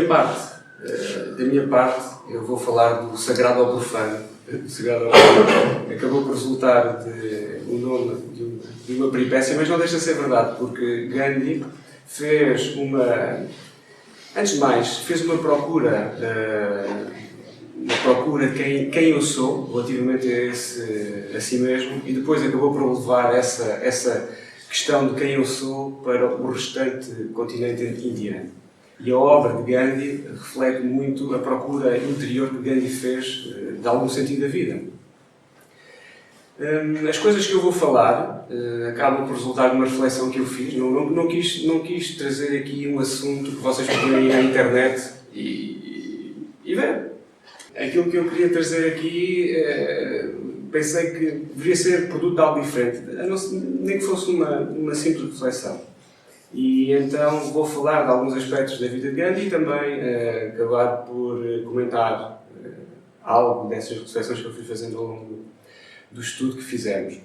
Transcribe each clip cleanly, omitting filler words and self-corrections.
Da minha parte, eu vou falar do sagrado ao profano. O sagrado ao profano acabou por resultar de um nome de uma peripécia, mas não deixa de ser verdade, porque Gandhi fez antes de mais, fez uma procura de quem eu sou, relativamente a si mesmo, e depois acabou por levar essa questão de quem eu sou para o restante continente indiano. E a obra de Gandhi reflete muito a procura interior que Gandhi fez de algum sentido da vida. As coisas que eu vou falar acabam por resultar de uma reflexão que eu fiz. Não quis trazer aqui um assunto que vocês podem ir à internet e ver. Aquilo que eu queria trazer aqui, pensei que deveria ser produto de algo diferente, nem que fosse uma simples reflexão. E então vou falar de alguns aspectos da vida de Gandhi e também acabar por comentar algo dessas reflexões que eu fui fazendo ao longo do estudo que fizemos.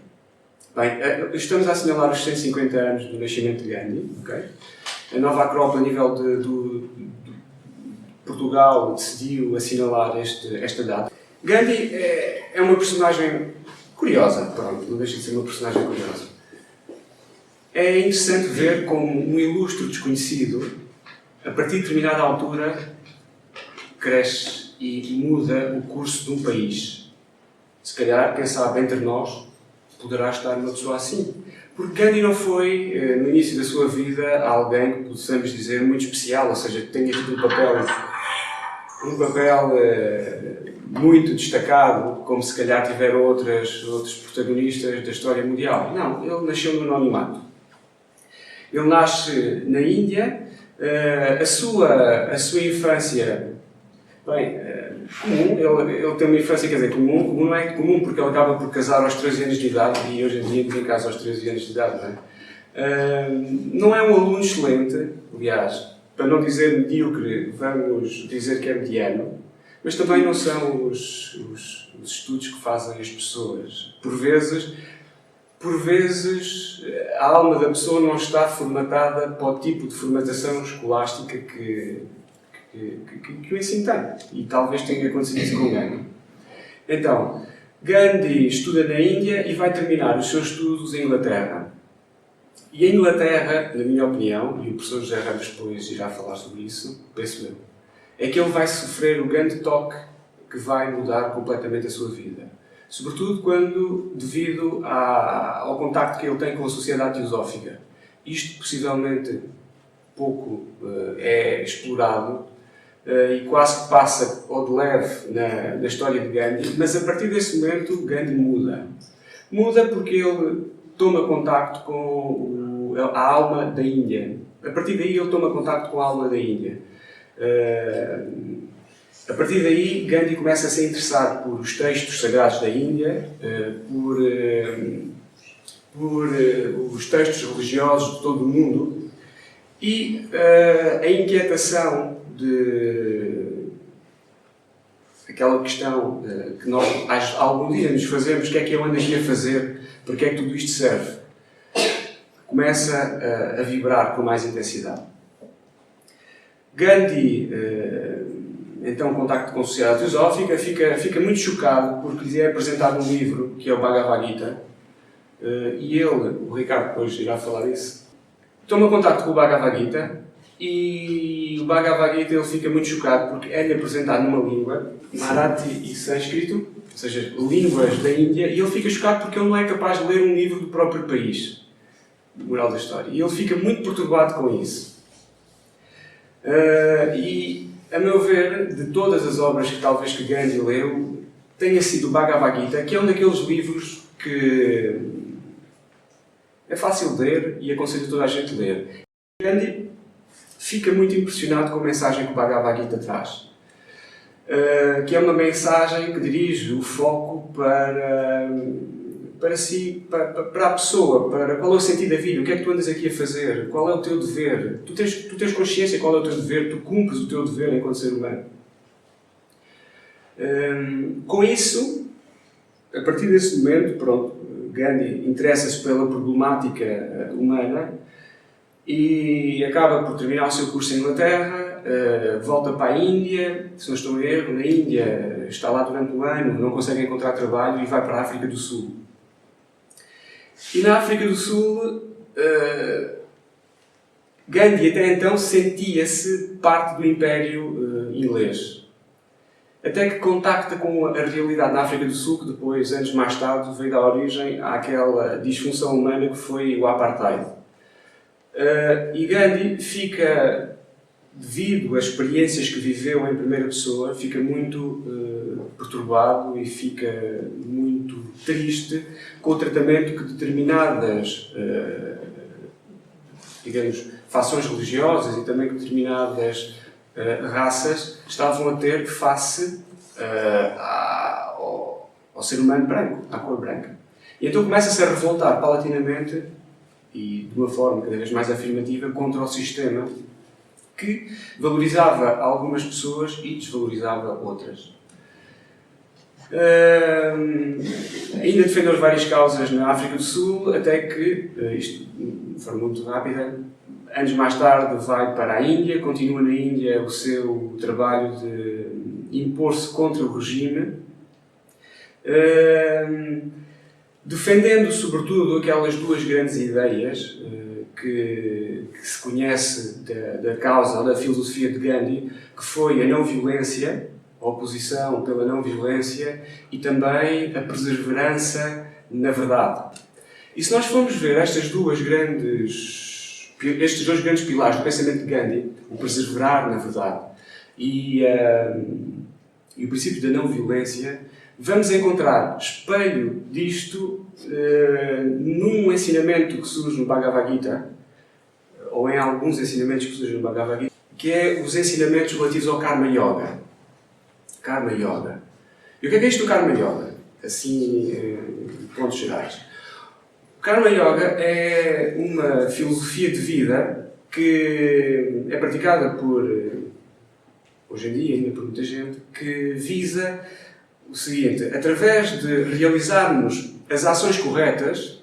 Bem, estamos a assinalar os 150 anos do nascimento de Gandhi. Okay? A Nova Acrópole, a nível de Portugal, decidiu assinalar esta data. Gandhi é uma personagem curiosa, pronto, não deixa de ser uma personagem curiosa. É interessante ver como um ilustre desconhecido, a partir de determinada altura, cresce e muda o curso de um país. Se calhar, quem sabe, entre nós, poderá estar uma pessoa assim. Porque Gandhi não foi, no início da sua vida, alguém que possamos dizer muito especial, ou seja, que tenha tido um papel muito destacado, como se calhar tiveram outros protagonistas da história mundial. Não, ele nasceu no anonimato. Ele nasce na Índia, a sua infância, bem, comum, ele tem uma infância, quer dizer, comum não é comum porque ele acaba por casar aos 13 anos de idade e hoje em dia ninguém casa aos 13 anos de idade, não é? Não é um aluno excelente, aliás, para não dizer medíocre, vamos dizer que é mediano, mas também não são os estudos que fazem as pessoas. Por vezes, a alma da pessoa não está formatada para o tipo de formatação escolástica que o ensino tem. E talvez tenha acontecido isso com Gandhi. Então, Gandhi estuda na Índia e vai terminar os seus estudos em Inglaterra. E a Inglaterra, na minha opinião, e o professor José Ramos depois irá falar sobre isso, penso eu, é que ele vai sofrer o grande toque que vai mudar completamente a sua vida. Sobretudo devido ao contacto que ele tem com a sociedade teosófica. Isto, possivelmente, pouco é explorado e quase que passa ao de leve na história de Gandhi, mas a partir desse momento Gandhi muda. Muda porque ele toma contacto com a alma da Índia. A partir daí ele toma contacto com a alma da Índia. A partir daí, Gandhi começa a se interessar por os textos sagrados da Índia, por os textos religiosos de todo o mundo e a inquietação aquela questão que nós algum dia nos fazemos, o que é que eu ando aqui a fazer, para que é que tudo isto serve, começa a vibrar com mais intensidade. Gandhi, então, contacto com a sociedade teosófica, fica muito chocado porque lhe é apresentado um livro que é o Bhagavad Gita e ele, o Ricardo depois irá falar isso, toma contacto com o Bhagavad Gita e o Bhagavad Gita ele fica muito chocado porque é-lhe apresentado numa língua, Marathi e Sânscrito, ou seja, línguas da Índia, e ele fica chocado porque ele não é capaz de ler um livro do próprio país, moral da história, e ele fica muito perturbado com isso. E, a meu ver, de todas as obras que Gandhi leu, tenha sido o Bhagavad Gita, que é um daqueles livros que é fácil de ler e aconselho toda a gente a ler. Gandhi fica muito impressionado com a mensagem que o Bhagavad Gita traz, que é uma mensagem que dirige o foco para si, para a pessoa, para qual é o sentido da vida, o que é que tu andas aqui a fazer, qual é o teu dever, tu tens consciência qual é o teu dever, tu cumpres o teu dever enquanto ser humano. Com isso, a partir desse momento, pronto, Gandhi interessa-se pela problemática humana e acaba por terminar o seu curso em Inglaterra volta para a Índia, se não estou em erro, na Índia está lá durante um ano, não consegue encontrar trabalho e vai para a África do Sul. E na África do Sul, Gandhi até então sentia-se parte do Império inglês. Até que contacta com a realidade na África do Sul, que depois, anos mais tarde, veio dar origem àquela disfunção humana que foi o apartheid. E Gandhi fica, devido às experiências que viveu em primeira pessoa, fica muito perturbado e fica muito triste com o tratamento que determinadas, digamos, fações religiosas e também que determinadas raças estavam a ter face ao ser humano branco, à cor branca. E então começa-se a revoltar paulatinamente e de uma forma cada vez mais afirmativa contra o sistema que valorizava algumas pessoas e desvalorizava outras. Ainda defendeu várias causas na África do Sul, até que, isto de forma muito rápida, anos mais tarde vai para a Índia, continua na Índia o seu trabalho de impor-se contra o regime, defendendo sobretudo aquelas duas grandes ideias que se conhece da causa ou da filosofia de Gandhi, que foi a não-violência, a oposição pela não-violência e também a perseverança na verdade. E se nós formos ver estes dois grandes pilares do pensamento de Gandhi, o perseverar na verdade e o princípio da não-violência, vamos encontrar espelho disto num ensinamento que surge no Bhagavad Gita, ou em alguns ensinamentos que surgem no Bhagavad Gita, que é os ensinamentos relativos ao Karma Yoga. Karma Yoga. E o que é isto do Karma Yoga? Assim, em pontos gerais. O Karma Yoga é uma filosofia de vida que é praticada hoje em dia, ainda por muita gente, que visa o seguinte: através de realizarmos as ações corretas,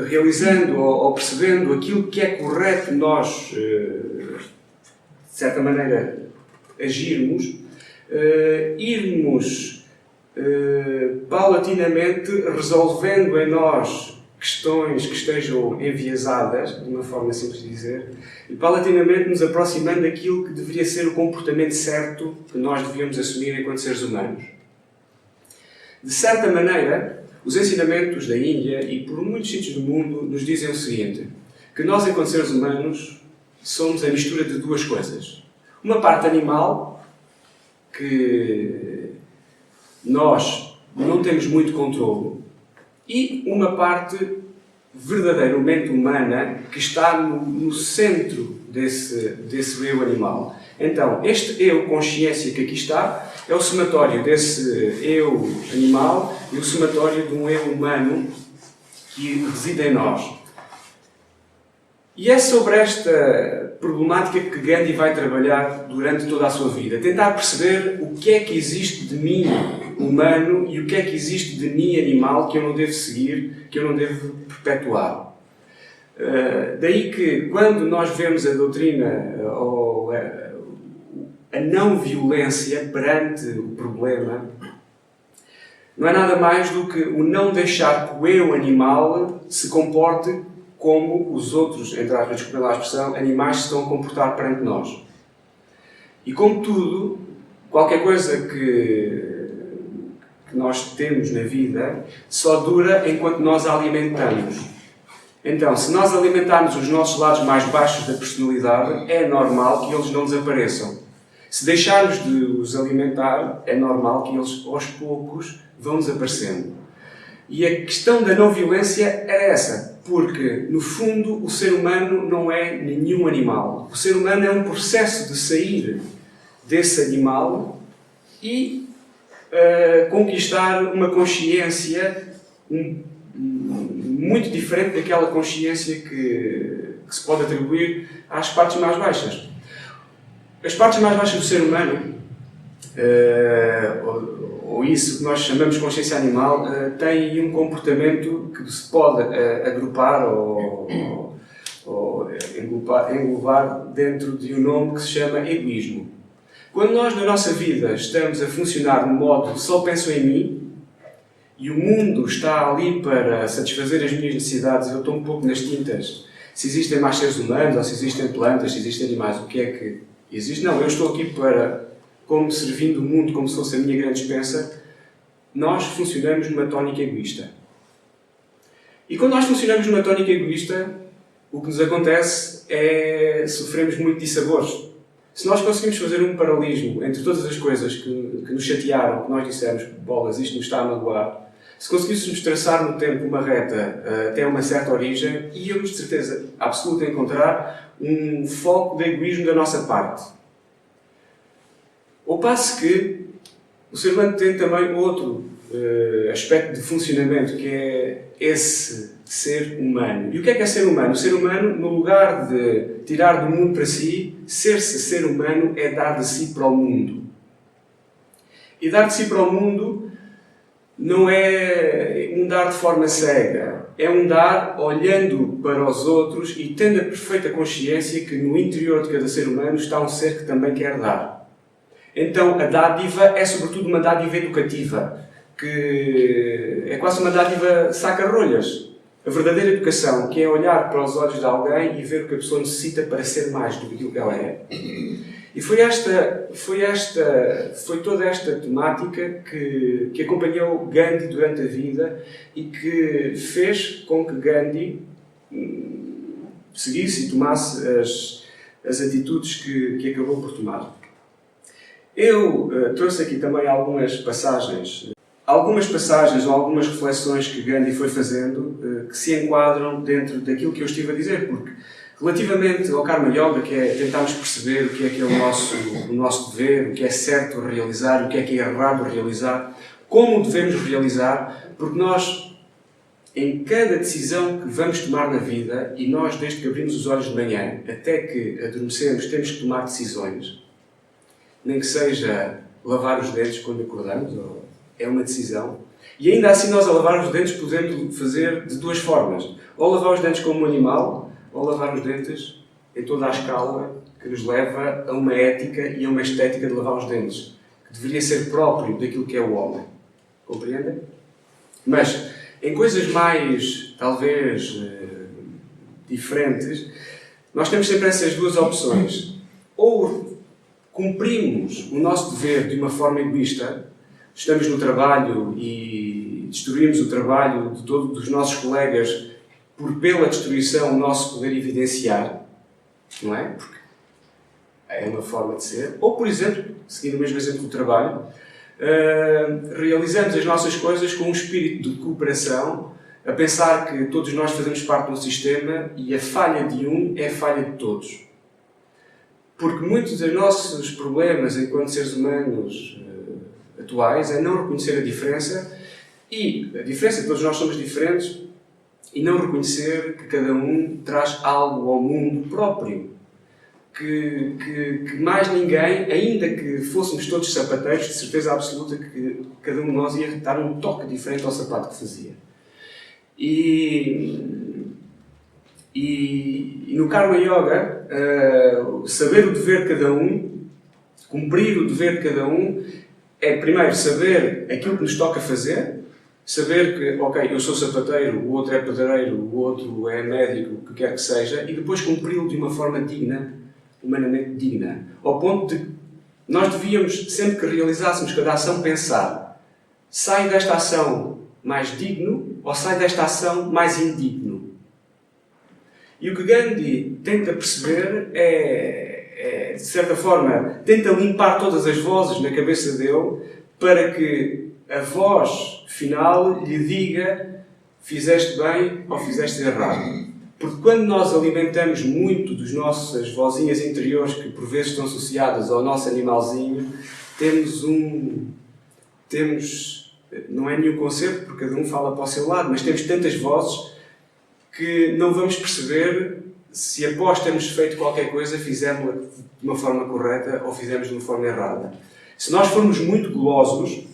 realizando ou percebendo aquilo que é correto nós, de certa maneira, agirmos, irmos paulatinamente resolvendo em nós questões que estejam enviesadas, de uma forma simples de dizer, e paulatinamente nos aproximando daquilo que deveria ser o comportamento certo que nós devíamos assumir enquanto seres humanos. De certa maneira, os ensinamentos da Índia e por muitos sítios do mundo nos dizem o seguinte: que nós, enquanto seres humanos, somos a mistura de duas coisas. Uma parte animal, que nós não temos muito controlo, e uma parte verdadeiramente humana que está no centro desse eu animal. Então, este eu consciência que aqui está é o somatório desse eu animal e o somatório de um eu humano que reside em nós. E é sobre esta problemática que Gandhi vai trabalhar durante toda a sua vida. Tentar perceber o que é que existe de mim humano e o que é que existe de mim animal que eu não devo seguir, que eu não devo perpetuar. Daí que, quando nós vemos a doutrina ou a não-violência perante o problema, não é nada mais do que o não deixar que o eu animal se comporte como os outros, entre aspas, desculpem lá a expressão, animais se estão a comportar perante nós. E como tudo, qualquer coisa que nós temos na vida só dura enquanto nós a alimentamos. Então, se nós alimentarmos os nossos lados mais baixos da personalidade, é normal que eles não desapareçam. Se deixarmos de os alimentar, é normal que eles, aos poucos, vão desaparecendo. E a questão da não-violência era essa, porque, no fundo, o ser humano não é nenhum animal. O ser humano é um processo de sair desse animal e conquistar uma consciência muito diferente daquela consciência que se pode atribuir às partes mais baixas. As partes mais baixas do ser humano, ou isso que nós chamamos de consciência animal, têm um comportamento que se pode agrupar ou ou englobar dentro de um nome que se chama egoísmo. Quando nós, na nossa vida, estamos a funcionar de modo só penso em mim, e o mundo está ali para satisfazer as minhas necessidades, eu estou um pouco nas tintas, se existem mais seres humanos, ou se existem plantas, se existem animais, o que é que existe? Não, eu estou aqui para, como servindo o mundo, como se fosse a minha grande despensa. Nós funcionamos numa tónica egoísta. E quando nós funcionamos numa tónica egoísta, o que nos acontece é sofremos muito dissabores. Se nós conseguimos fazer um paralelismo entre todas as coisas que nos chatearam, que nós dissemos, bolas, isto nos está a magoar, se conseguíssemos traçar no tempo uma reta até uma certa origem, íamos de certeza absoluta encontrar um foco de egoísmo da nossa parte. Ao passo que o ser humano tem também outro aspecto de funcionamento, que é esse ser humano. E o que é ser humano? O ser humano, no lugar de tirar do mundo para si, ser-se ser humano é dar de si para o mundo. E dar de si para o mundo não é um dar de forma cega. É um dar olhando para os outros e tendo a perfeita consciência que no interior de cada ser humano está um ser que também quer dar. Então, a dádiva é sobretudo uma dádiva educativa, que é quase uma dádiva saca-rolhas. A verdadeira educação, que é olhar para os olhos de alguém e ver o que a pessoa necessita para ser mais do que ela é. E foi toda esta temática que acompanhou Gandhi durante a vida e que fez com que Gandhi seguisse e tomasse as atitudes que acabou por tomar. Eu trouxe aqui também algumas passagens ou algumas reflexões que Gandhi foi fazendo que se enquadram dentro daquilo que eu estive a dizer, porque relativamente ao Karma Yoga, que é tentarmos perceber o que é o nosso dever, o que é certo realizar, o que é errado realizar, como o devemos realizar, porque nós, em cada decisão que vamos tomar na vida, e nós desde que abrimos os olhos de manhã até que adormecemos temos que tomar decisões, nem que seja lavar os dentes quando acordamos, é uma decisão. E ainda assim nós a lavar os dentes podemos fazer de duas formas. Ou lavar os dentes como um animal, ou lavar os dentes em toda a escala que nos leva a uma ética e a uma estética de lavar os dentes, que deveria ser próprio daquilo que é o homem. Compreendem? Mas, em coisas mais, talvez, diferentes, nós temos sempre essas duas opções. Ou cumprimos o nosso dever de uma forma egoísta, estamos no trabalho e destruímos o trabalho de todos os nossos colegas pela destruição o nosso poder evidenciar, não é? Porque é uma forma de ser. Ou, por exemplo, seguindo o mesmo exemplo do trabalho, realizamos as nossas coisas com um espírito de cooperação, a pensar que todos nós fazemos parte de um sistema e a falha de um é a falha de todos. Porque muitos dos nossos problemas enquanto seres humanos atuais é não reconhecer a diferença, e a diferença, todos nós somos diferentes, e não reconhecer que cada um traz algo ao mundo próprio. Que mais ninguém, ainda que fôssemos todos sapateiros, de certeza absoluta que cada um de nós ia dar um toque diferente ao sapato que fazia. E no Karma Yoga, saber o dever de cada um, cumprir o dever de cada um, é primeiro saber aquilo que nos toca fazer, saber que, ok, eu sou sapateiro, o outro é pedreiro, o outro é médico, o que quer que seja, e depois cumpri-lo de uma forma digna, humanamente digna. Ao ponto de nós devíamos, sempre que realizássemos cada ação, pensar: sai desta ação mais digno ou sai desta ação mais indigno? E o que Gandhi tenta perceber de certa forma, tenta limpar todas as vozes na cabeça dele para que a voz final lhe diga: fizeste bem ou fizeste errado. Porque quando nós alimentamos muito das nossas vozinhas interiores, que por vezes estão associadas ao nosso animalzinho, não é nenhum conceito, porque cada um fala para o seu lado, mas temos tantas vozes que não vamos perceber se após termos feito qualquer coisa fizemos de uma forma correta ou fizemos de uma forma errada. Se nós formos muito gulosos,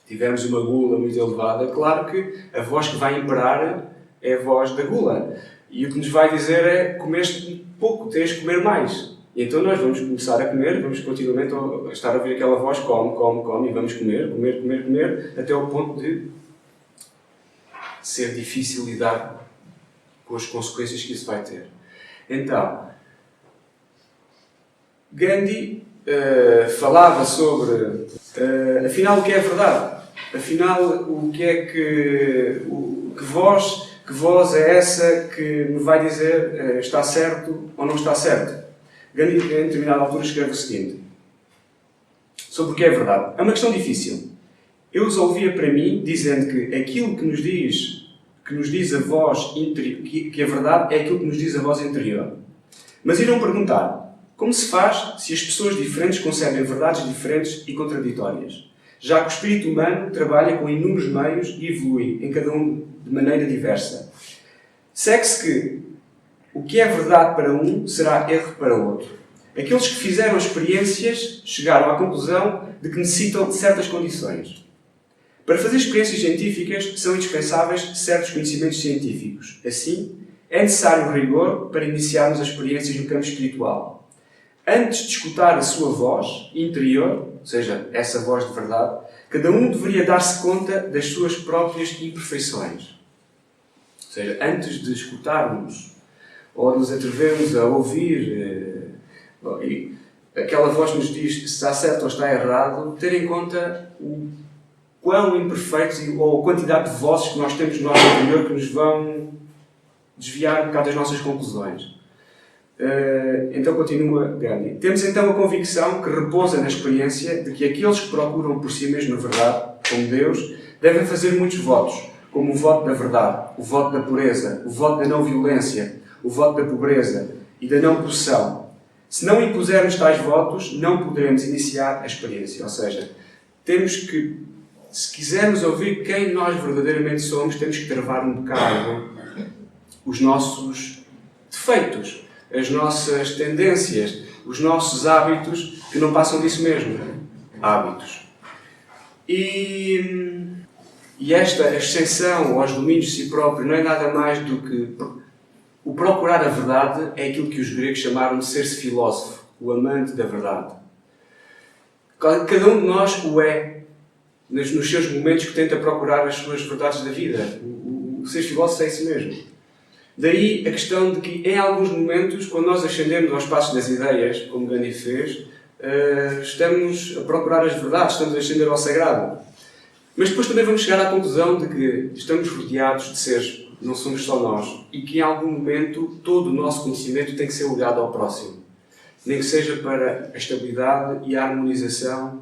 tivermos uma gula muito elevada, claro que a voz que vai imperar é a voz da gula. E o que nos vai dizer é: comeste pouco, tens de comer mais. E então nós vamos começar a comer, vamos continuamente a estar a ouvir aquela voz: come, come, come, e vamos comer, comer, comer, comer, até ao ponto de ser difícil lidar com as consequências que isso vai ter. Então, Gandhi falava sobre, afinal, o que é verdade? Afinal, o que é que voz é essa que me vai dizer está certo ou não está certo? Gandhi, em determinada altura, escreve o seguinte sobre o que é verdade. É uma questão difícil. Eu os ouvia para mim dizendo que aquilo que nos diz a voz interior, que a verdade é aquilo que nos diz a voz interior. Mas irão perguntar: como se faz se as pessoas diferentes concebem verdades diferentes e contraditórias? Já que o espírito humano trabalha com inúmeros meios e evolui, em cada um de maneira diversa. Segue-se que o que é verdade para um será erro para outro. Aqueles que fizeram experiências chegaram à conclusão de que necessitam de certas condições. Para fazer experiências científicas são indispensáveis certos conhecimentos científicos. Assim, é necessário rigor para iniciarmos as experiências no campo espiritual. Antes de escutar a sua voz interior, ou seja, essa voz de verdade, cada um deveria dar-se conta das suas próprias imperfeições. Ou seja, antes de escutarmos ou nos atrevermos a ouvir aquela voz que nos diz se está certo ou está errado, ter em conta o quão imperfeitos ou a quantidade de vozes que nós temos no nosso interior que nos vão desviar um bocado das nossas conclusões. Então continua Gandhi. Temos então a convicção que repousa na experiência de que aqueles que procuram por si mesmo a verdade, como Deus, devem fazer muitos votos, como o voto da verdade, o voto da pureza, o voto da não violência, o voto da pobreza e da não possessão. Se não impusermos tais votos, não poderemos iniciar a experiência. Ou seja, temos que, se quisermos ouvir quem nós verdadeiramente somos, temos que travar um bocado os nossos defeitos, as nossas tendências, os nossos hábitos, que não passam disso mesmo. Hábitos. E esta ascensão aos domínios de si próprio não é nada mais do que o procurar a verdade. É aquilo que os gregos chamaram de ser-se filósofo, o amante da verdade. Cada um de nós o é, nos seus momentos que tenta procurar as suas verdades da vida. O ser filósofo é isso mesmo. Daí a questão de que, em alguns momentos, quando nós ascendemos aos passos das ideias, como Gandhi fez, estamos a procurar as verdades, estamos a ascender ao sagrado. Mas depois também vamos chegar à conclusão de que estamos rodeados de seres, não somos só nós, e que em algum momento todo o nosso conhecimento tem que ser ligado ao próximo. Nem que seja para a estabilidade e a harmonização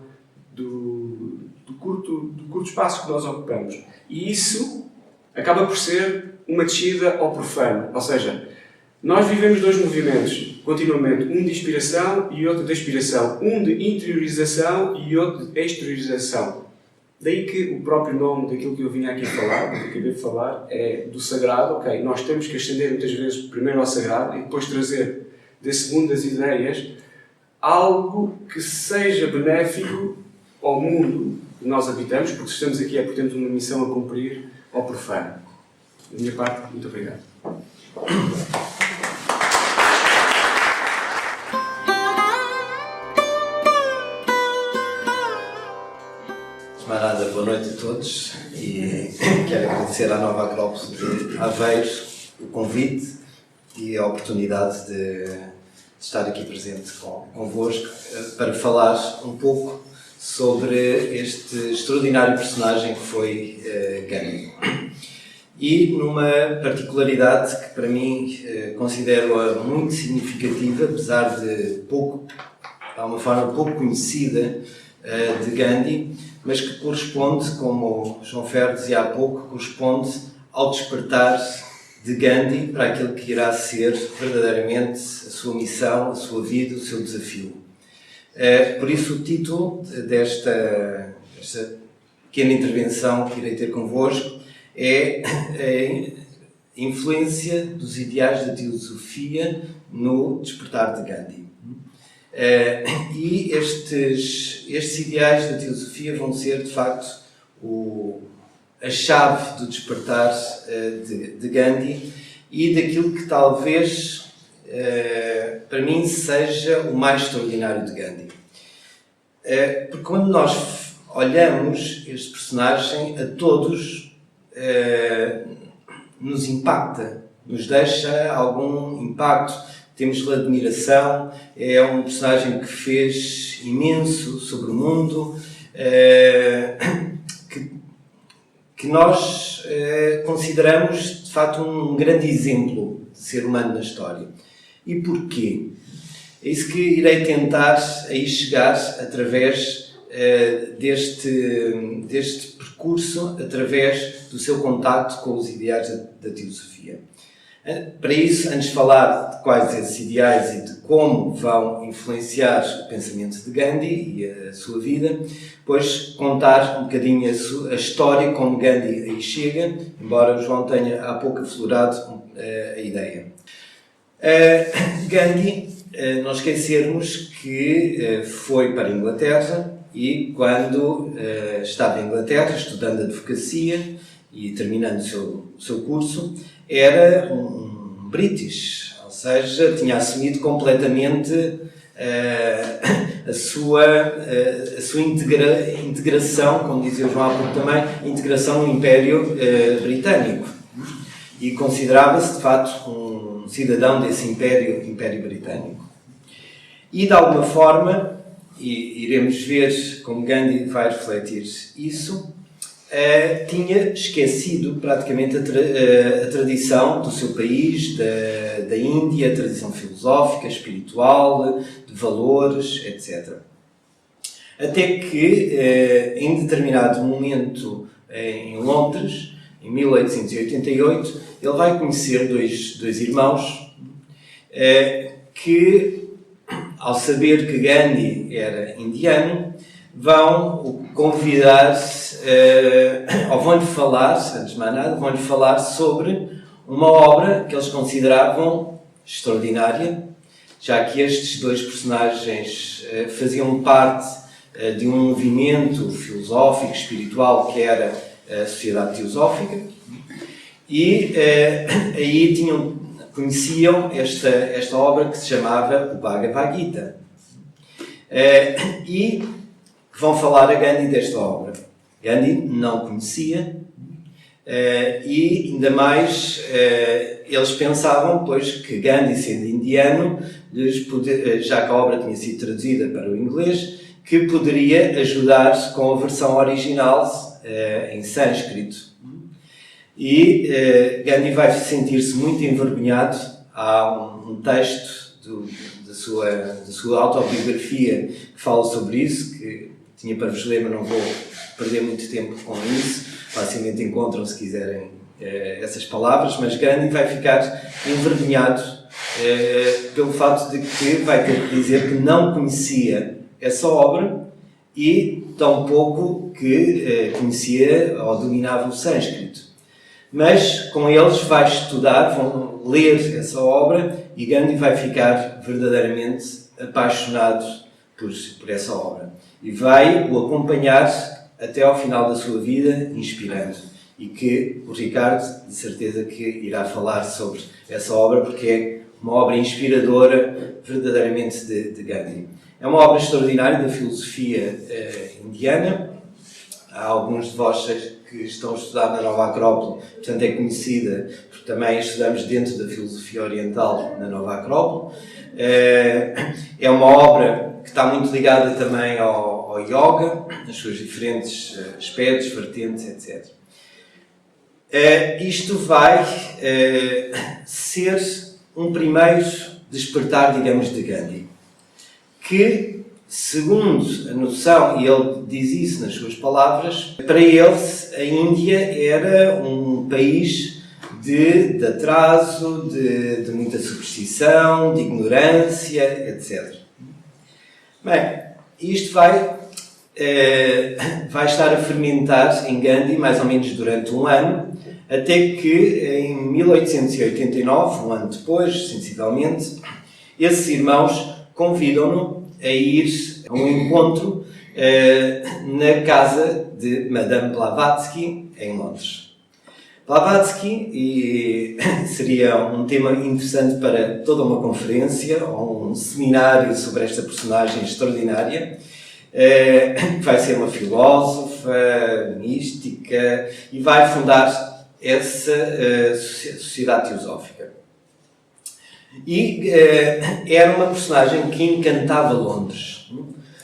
do curto espaço que nós ocupamos. E isso acaba por ser uma descida ao profano. Ou seja, nós vivemos dois movimentos continuamente, um de inspiração e outro de expiração, um de interiorização e outro de exteriorização. Daí que o próprio nome daquilo que eu vinha aqui falar, do que acabei de falar, é do sagrado. Ok, nós temos que ascender muitas vezes primeiro ao sagrado e depois trazer desse mundo das ideias algo que seja benéfico ao mundo que nós habitamos, porque se estamos aqui é porque temos uma missão a cumprir ao profano. Da minha parte, muito obrigado. Camarada, boa noite a todos e quero agradecer à Nova Acrópole de Aveiros o convite e a oportunidade de estar aqui presente convosco para falar um pouco sobre este extraordinário personagem que foi Gandhi. E numa particularidade que para mim considero-a muito significativa, apesar de uma forma pouco conhecida de Gandhi, mas que corresponde, como o João Ferro dizia há pouco, corresponde ao despertar de Gandhi para aquilo que irá ser verdadeiramente a sua missão, a sua vida, o seu desafio. Por isso o título desta pequena intervenção que irei ter convosco é a influência dos ideais da teosofia no despertar de Gandhi. E estes ideais da teosofia vão ser, de facto, a chave do despertar de Gandhi e daquilo que talvez, para mim, seja o mais extraordinário de Gandhi. Porque quando nós olhamos este personagem, a todos nos impacta, nos deixa algum impacto, temos-lhe admiração, é um personagem que fez imenso sobre o mundo, que nós consideramos de facto um grande exemplo de ser humano na história. E porquê? É isso que irei tentar aí chegar através deste percurso, através do seu contacto com os ideais da teosofia. Para isso, antes de falar de quais esses ideais e de como vão influenciar o pensamento de Gandhi e a sua vida, depois contar um bocadinho a história como Gandhi aí chega, embora o João tenha há pouco aflorado a ideia. Gandhi, não esquecermos que foi para a Inglaterra e quando estava em Inglaterra estudando advocacia e terminando o seu curso, era um British, ou seja, tinha assumido completamente a sua integração, como dizia o João há pouco também, integração no Império Britânico. E considerava-se, de facto, um cidadão desse Império Britânico. E, de alguma forma, e iremos ver como Gandhi vai refletir isso, tinha esquecido praticamente a tradição do seu país, da Índia, a tradição filosófica, espiritual, de valores, etc. Até que, em determinado momento em Londres, em 1888, ele vai conhecer dois irmãos que, ao saber que Gandhi era indiano, vão o convidar, ou vão-lhe falar, antes de mais nada, vão-lhe falar sobre uma obra que eles consideravam extraordinária, já que estes dois personagens faziam parte de um movimento filosófico, espiritual, que era a Sociedade Teosófica, e aí conheciam esta obra que se chamava o Bhagavad Gita. E vão falar a Gandhi desta obra. Gandhi não conhecia e, ainda mais, eles pensavam, pois, que Gandhi, sendo indiano, já que a obra tinha sido traduzida para o inglês, que poderia ajudar com a versão original em sânscrito. E Gandhi vai sentir-se muito envergonhado. Há um texto da sua autobiografia que fala sobre isso, que tinha para vos ler, mas não vou perder muito tempo com isso. Facilmente encontram, se quiserem, essas palavras, mas Gandhi vai ficar envergonhado pelo fato de que vai ter que dizer que não conhecia essa obra e tampouco que conhecia ou dominava o sânscrito. Mas com eles vai estudar, vão ler essa obra e Gandhi vai ficar verdadeiramente apaixonado por essa obra. E vai o acompanhar até ao final da sua vida, inspirando. E que o Ricardo, de certeza, que irá falar sobre essa obra, porque é uma obra inspiradora verdadeiramente de Gandhi. É uma obra extraordinária da filosofia indiana. Há alguns de vós que estão a estudar na Nova Acrópole, portanto é conhecida, porque também estudamos dentro da filosofia oriental na Nova Acrópole. É uma obra que está muito ligada também ao yoga, nas suas diferentes aspectos, vertentes, etc. Isto vai ser um primeiro despertar, digamos, de Gandhi, que, segundo a noção, e ele diz isso nas suas palavras, para ele a Índia era um país de atraso, de muita superstição, de ignorância, etc. Bem, isto vai estar a fermentar em Gandhi mais ou menos durante um ano, até que em 1889, um ano depois, sensivelmente, esses irmãos convidam-no a ir a um encontro na casa de Madame Blavatsky, em Londres. Blavatsky, e seria um tema interessante para toda uma conferência ou um seminário sobre esta personagem extraordinária, que vai ser uma filósofa, mística, e vai fundar essa sociedade teosófica. E era uma personagem que encantava Londres.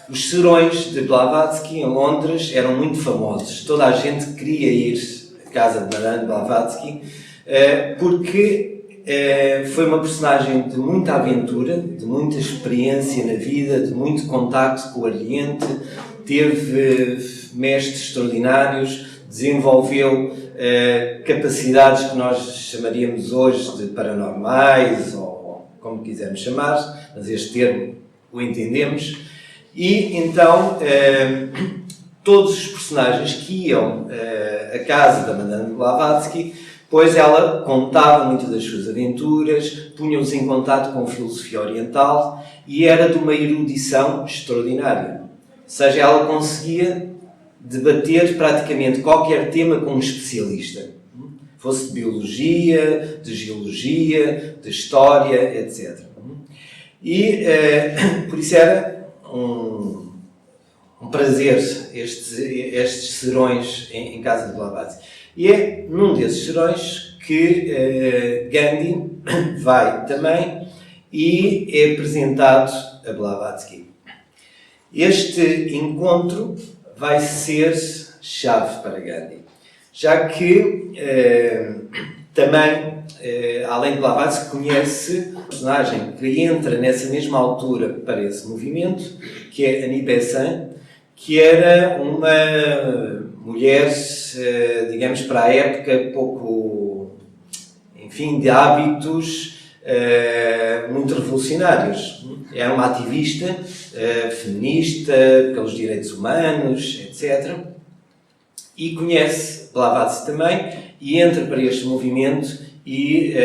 Os serões de Blavatsky em Londres eram muito famosos. Toda a gente queria ir à casa de Madame Blavatsky porque foi uma personagem de muita aventura, de muita experiência na vida, de muito contacto com o Oriente, teve mestres extraordinários, desenvolveu capacidades que nós chamaríamos hoje de paranormais, ou como quisermos chamar, mas este termo o entendemos. E então todos os personagens que iam à casa da Madame Blavatsky, pois ela contava muito das suas aventuras, punha-os em contato com a filosofia oriental e era de uma erudição extraordinária. Ou seja, ela conseguia debater praticamente qualquer tema com um especialista. Fosse de biologia, de geologia, de história, etc. E por isso era um prazer estes serões em casa de Blavatsky. E é num desses serões que Gandhi vai também e é apresentado a Blavatsky. Este encontro vai ser chave para Gandhi, já que também, além de Blavatsky, conhece a personagem que entra nessa mesma altura para esse movimento, que é Annie Besant, que era uma mulher, digamos, para a época, pouco, enfim, de hábitos muito revolucionários. Era uma ativista feminista, pelos direitos humanos, etc. E conhece Blavatsky também e entra para este movimento e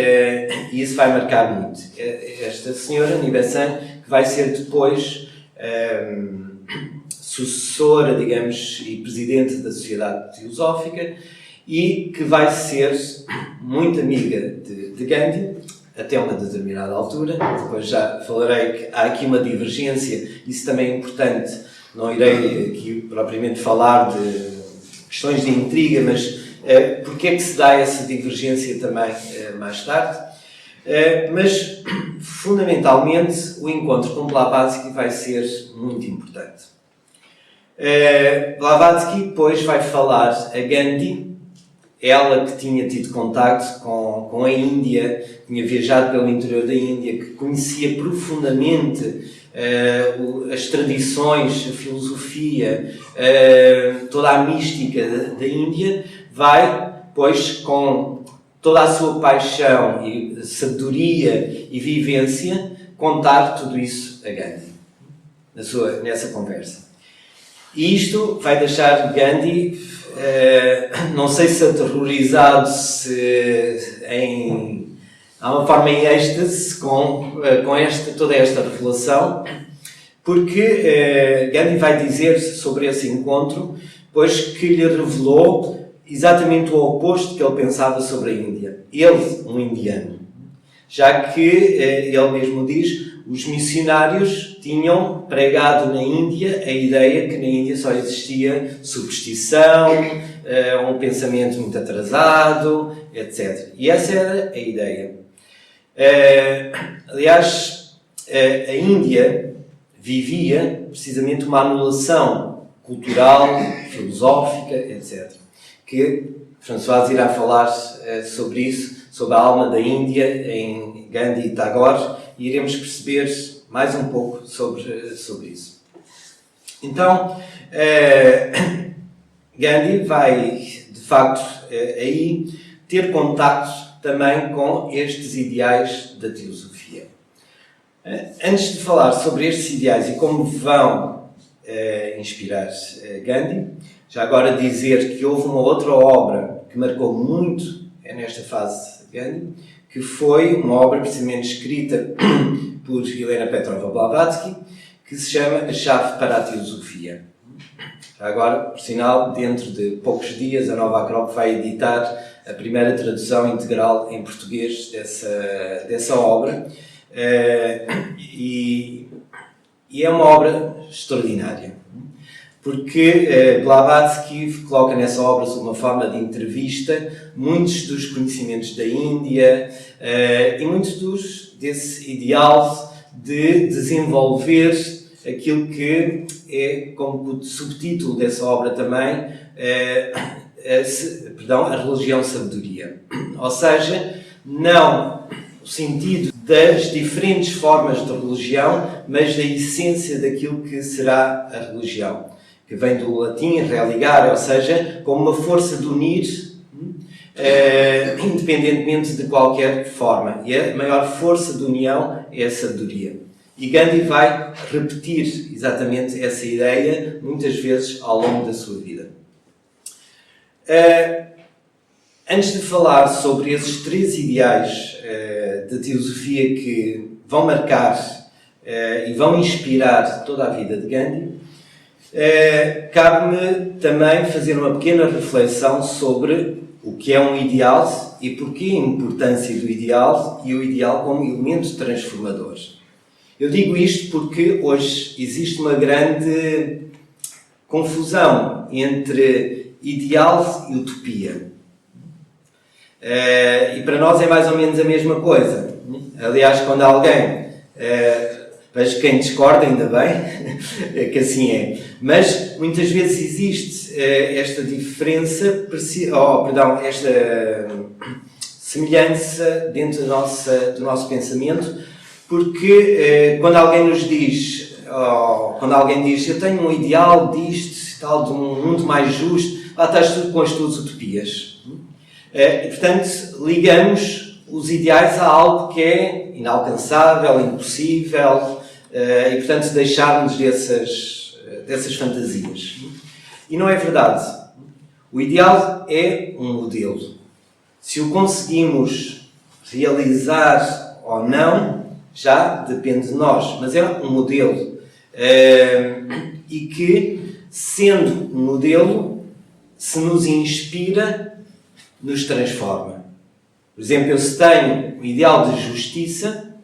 isso vai marcar muito. Esta senhora, Annie Besant, que vai ser depois sucessora, digamos, e presidente da Sociedade Teosófica e que vai ser muito amiga de Gandhi até uma determinada altura. Depois já falarei que há aqui uma divergência, isso também é importante. Não irei aqui propriamente falar de questões de intriga, mas porque é que se dá essa divergência também mais tarde. Mas, fundamentalmente, o encontro com Blavatsky vai ser muito importante. Blavatsky depois vai falar a Gandhi, ela que tinha tido contacto com a Índia, tinha viajado pelo interior da Índia, que conhecia profundamente as tradições, a filosofia, toda a mística da Índia, vai, pois, com toda a sua paixão e sabedoria e vivência, contar tudo isso a Gandhi, nessa conversa. E isto vai deixar Gandhi, não sei se aterrorizado, há uma forma em êxtase com toda esta revelação, porque Gandhi vai dizer sobre esse encontro, pois que lhe revelou exatamente o oposto que ele pensava sobre a Índia. Ele, um indiano. Já que, ele mesmo diz, os missionários tinham pregado na Índia a ideia que na Índia só existia superstição, um pensamento muito atrasado, etc. E essa era a ideia. Aliás, a Índia vivia precisamente uma anulação cultural, filosófica, etc. Que François irá falar sobre isso, sobre a alma da Índia em Gandhi e Tagore, e iremos perceber mais um pouco sobre isso. Então, Gandhi vai, de facto, aí ter contacto também com estes ideais da teosofia. Antes de falar sobre estes ideais e como vão inspirar Gandhi, já agora dizer que houve uma outra obra que marcou muito nesta fase de Gandhi, que foi uma obra precisamente escrita por Helena Petrova Blavatsky, que se chama A Chave para a Teosofia. Já agora, por sinal, dentro de poucos dias, a Nova Acrópole vai editar a primeira tradução integral em português dessa obra, e é uma obra extraordinária, porque Blavatsky coloca nessa obra, sob uma forma de entrevista, muitos dos conhecimentos da Índia e muitos desse ideal de desenvolver aquilo que é, como subtítulo dessa obra também, a religião sabedoria. Ou seja, não o sentido das diferentes formas de religião, mas da essência daquilo que será a religião, que vem do latim religar, ou seja, como uma força de unir, independentemente de qualquer forma. E a maior força de união é a sabedoria. E Gandhi vai repetir exatamente essa ideia muitas vezes ao longo da sua vida. Antes de falar sobre esses 3 ideais de teosofia que vão marcar e vão inspirar toda a vida de Gandhi, cabe-me também fazer uma pequena reflexão sobre o que é um ideal e porquê a importância do ideal e o ideal como elemento transformador. Eu digo isto porque hoje existe uma grande confusão entre ideal e utopia. E para nós é mais ou menos a mesma coisa. Aliás, quando alguém, vejo quem discorda, ainda bem, que assim é. Mas muitas vezes existe esta diferença, esta semelhança dentro do nosso pensamento, porque quando alguém nos diz, quando alguém diz, eu tenho um ideal disto, tal, de um mundo mais justo, lá estás tu com as tuas utopias. E, portanto, ligamos os ideais a algo que é inalcançável, impossível, e, portanto, deixarmos dessas fantasias. E não é verdade. O ideal é um modelo. Se o conseguimos realizar ou não, já depende de nós, mas é um modelo. E que, sendo um modelo, se nos inspira, nos transforma. Por exemplo, se tenho o ideal de justiça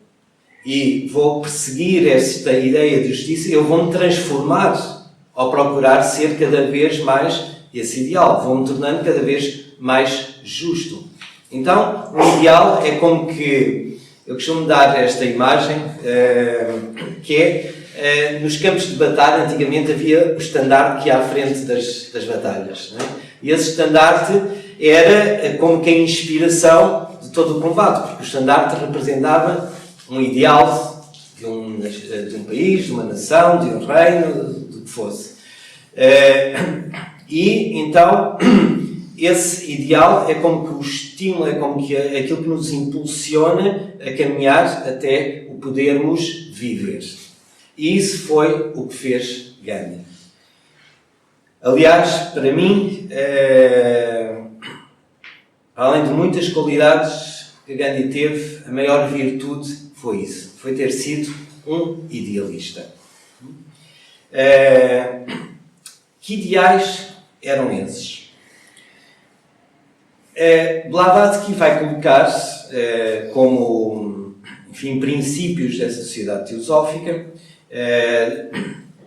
e vou perseguir esta ideia de justiça, eu vou-me transformar ao procurar ser cada vez mais esse ideal. Vou-me tornando cada vez mais justo. Então, o ideal é como que, eu costumo dar esta imagem, que é, nos campos de batalha, antigamente havia o estandarte que ia à frente das batalhas. Não é? E esse estandarte era como que a inspiração de todo o combate, porque o estandarte representava um ideal de um país, de uma nação, de um reino, do que fosse. E então, esse ideal é como que o estímulo, é como que aquilo que nos impulsiona a caminhar até o podermos viver. E isso foi o que fez Gandhi. Aliás, para mim, além de muitas qualidades que Gandhi teve, a maior virtude foi isso. Foi ter sido um idealista. Que ideais eram esses? Blavatsky vai colocar como, enfim, princípios dessa sociedade teosófica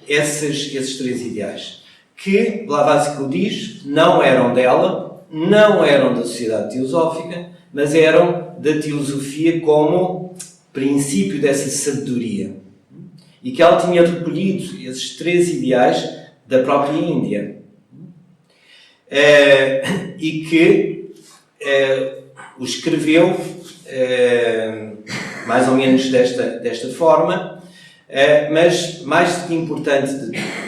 esses 3 ideais, que Blavatsky diz não eram dela, não eram da sociedade teosófica, mas eram da teosofia como princípio dessa sabedoria. E que ela tinha recolhido esses 3 ideais da própria Índia. E que o escreveu mais ou menos desta forma, mas mais do que importante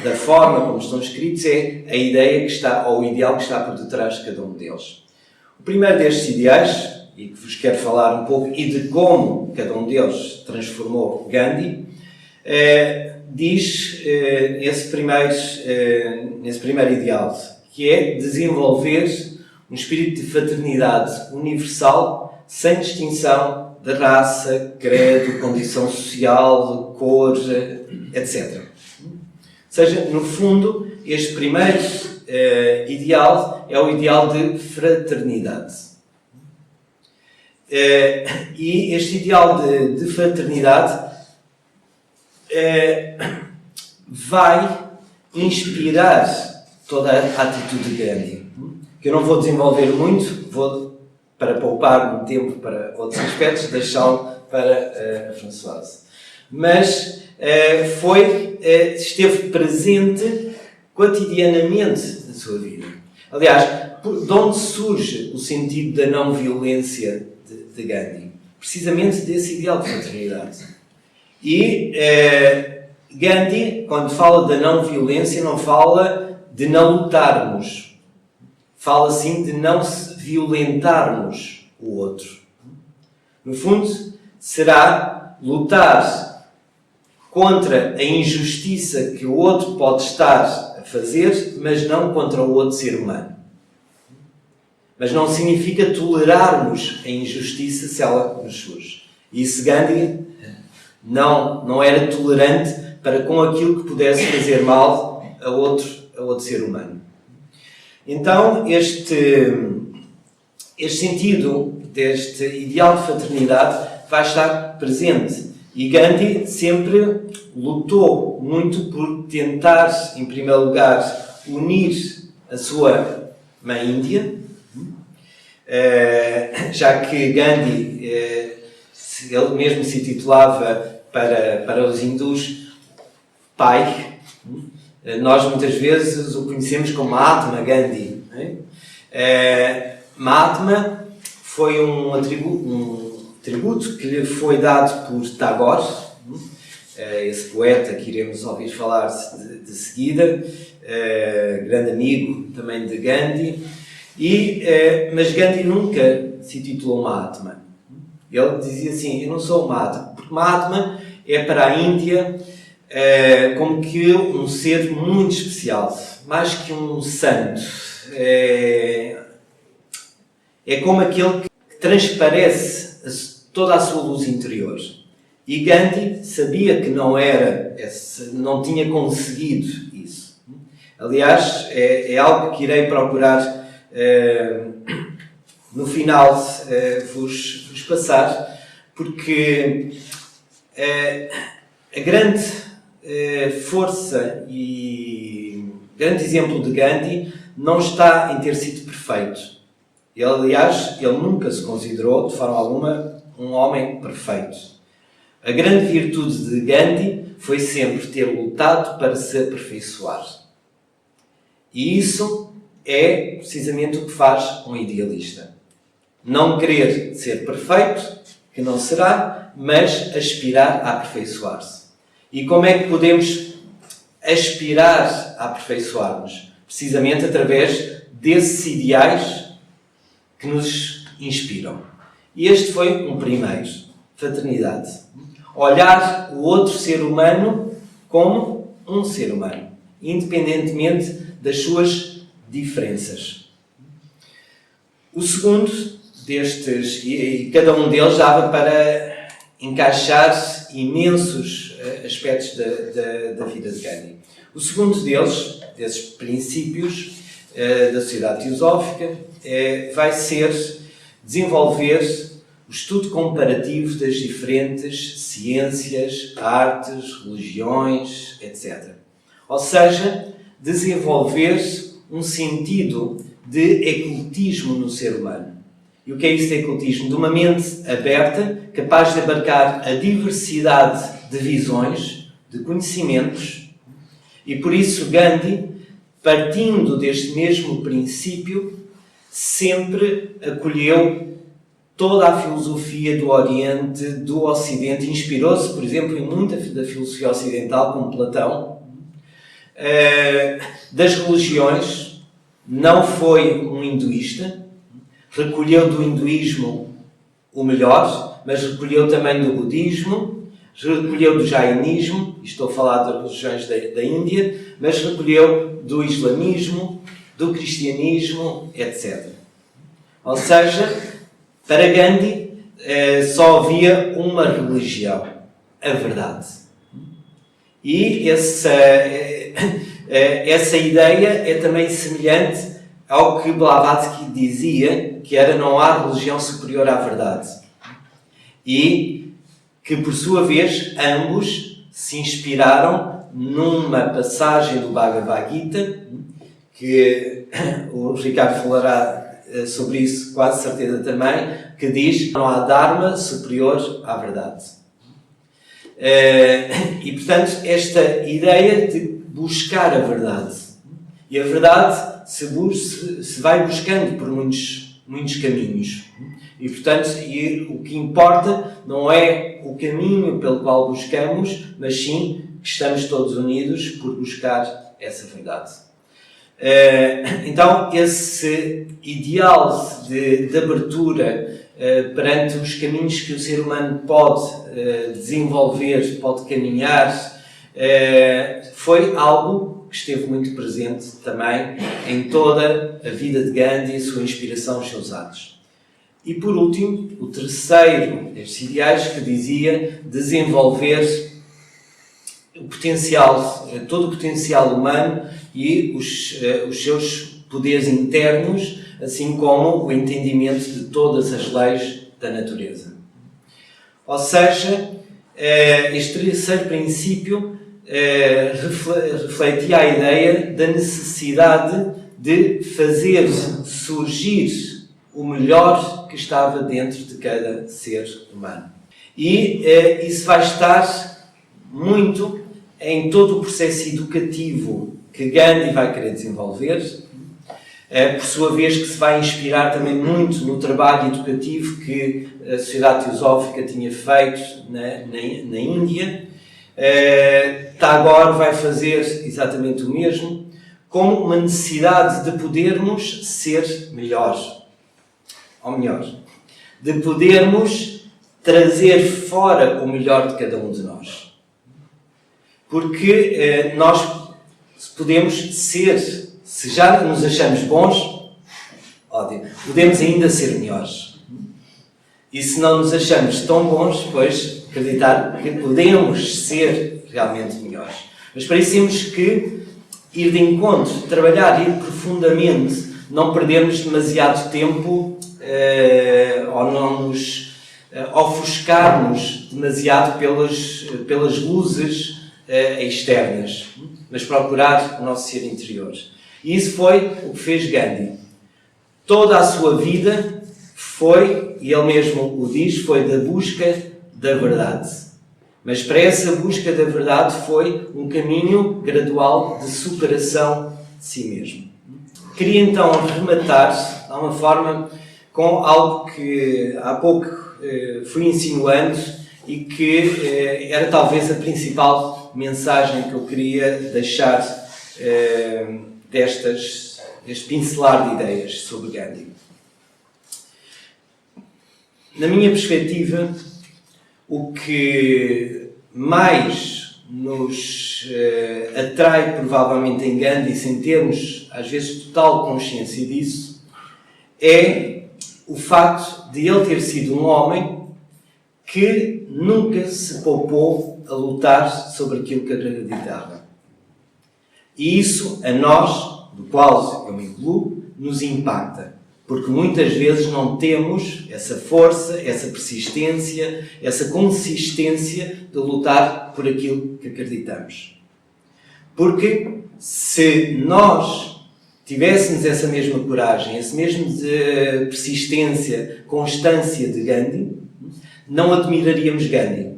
da forma como estão escritos é a ideia que está, ou o ideal que está por detrás de cada um deles. O primeiro destes ideais, e que vos quero falar um pouco, e de como cada um deles transformou Gandhi, diz nesse primeiro ideal, que é desenvolver um espírito de fraternidade universal, sem distinção de raça, credo, condição social, cor, etc. Ou seja, no fundo, este primeiro ideal é o ideal de fraternidade. E este ideal de fraternidade vai inspirar toda a atitude de Gandhi, que eu não vou desenvolver muito, para poupar um tempo para outros aspectos, deixá-lo para a Françoise. Mas esteve presente cotidianamente na sua vida. Aliás, de onde surge o sentido da não-violência de Gandhi? Precisamente desse ideal de fraternidade. E Gandhi, quando fala da não-violência, não fala de não lutarmos. Fala, sim, de não violentarmos o outro. No fundo, será lutar contra a injustiça que o outro pode estar a fazer, mas não contra o outro ser humano. Mas não significa tolerarmos a injustiça se ela nos surge. E isso Gandhi não era tolerante para com aquilo que pudesse fazer mal a outro ser humano. Então, este sentido deste ideal de fraternidade vai estar presente. E Gandhi sempre lutou muito por tentar, em primeiro lugar, unir a sua mãe Índia, já que Gandhi, ele mesmo se titulava para os hindus pai. Nós muitas vezes o conhecemos como Mahatma Gandhi. Mahatma foi um tributo que lhe foi dado por Tagore, esse poeta que iremos ouvir falar de seguida, grande amigo também de Gandhi. Mas Gandhi nunca se titulou Mahatma. Ele dizia assim: eu não sou Mahatma, porque Mahatma é para a Índia como que um ser muito especial, mais que um santo. É como aquele que transparece toda a sua luz interior. E Gandhi sabia que não tinha conseguido isso. Aliás, é algo que irei procurar no final vos passar, porque a grande força e grande exemplo de Gandhi não está em ter sido perfeito. Aliás, ele nunca se considerou, de forma alguma, um homem perfeito. A grande virtude de Gandhi foi sempre ter lutado para se aperfeiçoar. E isso é precisamente o que faz um idealista. Não querer ser perfeito, que não será, mas aspirar a aperfeiçoar-se. E como é que podemos aspirar a aperfeiçoar-nos? Precisamente através desses ideais que nos inspiram. E este foi um primeiro: fraternidade. Olhar o outro ser humano como um ser humano, independentemente das suas diferenças. O segundo destes, e cada um deles dava para encaixar imensos aspectos da vida de Gandhi. O segundo desses princípios da sociedade teosófica, vai ser desenvolver o estudo comparativo das diferentes ciências, artes, religiões, etc. Ou seja, desenvolver um sentido de ecletismo no ser humano. E o que é isso de ecletismo? De uma mente aberta, capaz de abarcar a diversidade de visões, de conhecimentos, e por isso Gandhi, partindo deste mesmo princípio, sempre acolheu toda a filosofia do Oriente, do Ocidente, inspirou-se, por exemplo, em muita da filosofia ocidental, como Platão, das religiões. Não foi um hinduísta, recolheu do hinduísmo o melhor, mas recolheu também do budismo, recolheu do jainismo, estou a falar das religiões da Índia, mas recolheu do islamismo, do cristianismo, etc. Ou seja, para Gandhi só havia uma religião, a verdade. E essa ideia é também semelhante ao que Blavatsky dizia, que era não há religião superior à verdade. E que, por sua vez, ambos se inspiraram numa passagem do Bhagavad Gita, que o Ricardo falará sobre isso, quase certeza também, que diz que não há Dharma superior à verdade. E, portanto, esta ideia de buscar a verdade. E a verdade se vai buscando por muitos caminhos. E, portanto, o que importa não é o caminho pelo qual buscamos, mas sim que estamos todos unidos por buscar essa verdade. Então, esse ideal de abertura perante os caminhos que o ser humano pode desenvolver, pode caminhar, foi algo que esteve muito presente também em toda a vida de Gandhi, a sua inspiração, os seus atos. E por último, o terceiro destes ideais que dizia desenvolver o potencial, todo o potencial humano e os seus poderes internos, assim como o entendimento de todas as leis da natureza. Ou seja, este terceiro princípio refletia a ideia da necessidade de fazer surgir o melhor que estava dentro de cada ser humano. E isso vai estar muito em todo o processo educativo que Gandhi vai querer desenvolver, por sua vez que se vai inspirar também muito no trabalho educativo que a Sociedade Teosófica tinha feito na Índia. Tagore vai fazer exatamente o mesmo, como uma necessidade de podermos ser melhores, ou melhor, de podermos trazer fora o melhor de cada um de nós. Porque nós podemos ser, se já nos achamos bons, ótimo, podemos ainda ser melhores. E se não nos achamos tão bons, pois acreditar que podemos ser realmente melhores. Mas para isso temos que ir de encontro, trabalhar, ir profundamente, não perdermos demasiado tempo ou não nos ofuscarmos demasiado pelas luzes externas, mas procurar o nosso ser interior. E isso foi o que fez Gandhi. Toda a sua vida foi, e ele mesmo o diz, foi da busca da verdade. Mas para essa busca da verdade foi um caminho gradual de superação de si mesmo. Queria então rematar, de alguma forma, com algo que há pouco fui insinuando e que era talvez a principal mensagem que eu queria deixar deste pincelar de ideias sobre Gandhi. Na minha perspectiva, o que mais nos atrai provavelmente em Gandhi, sem termos às vezes total consciência disso, é o facto de ele ter sido um homem que nunca se poupou a lutar sobre aquilo que acreditava. E isso, a nós, do qual eu me incluo, nos impacta. Porque muitas vezes não temos essa força, essa persistência, essa consistência de lutar por aquilo que acreditamos. Porque se nós tivéssemos essa mesma coragem, essa mesma persistência, constância de Gandhi, não admiraríamos Gandhi.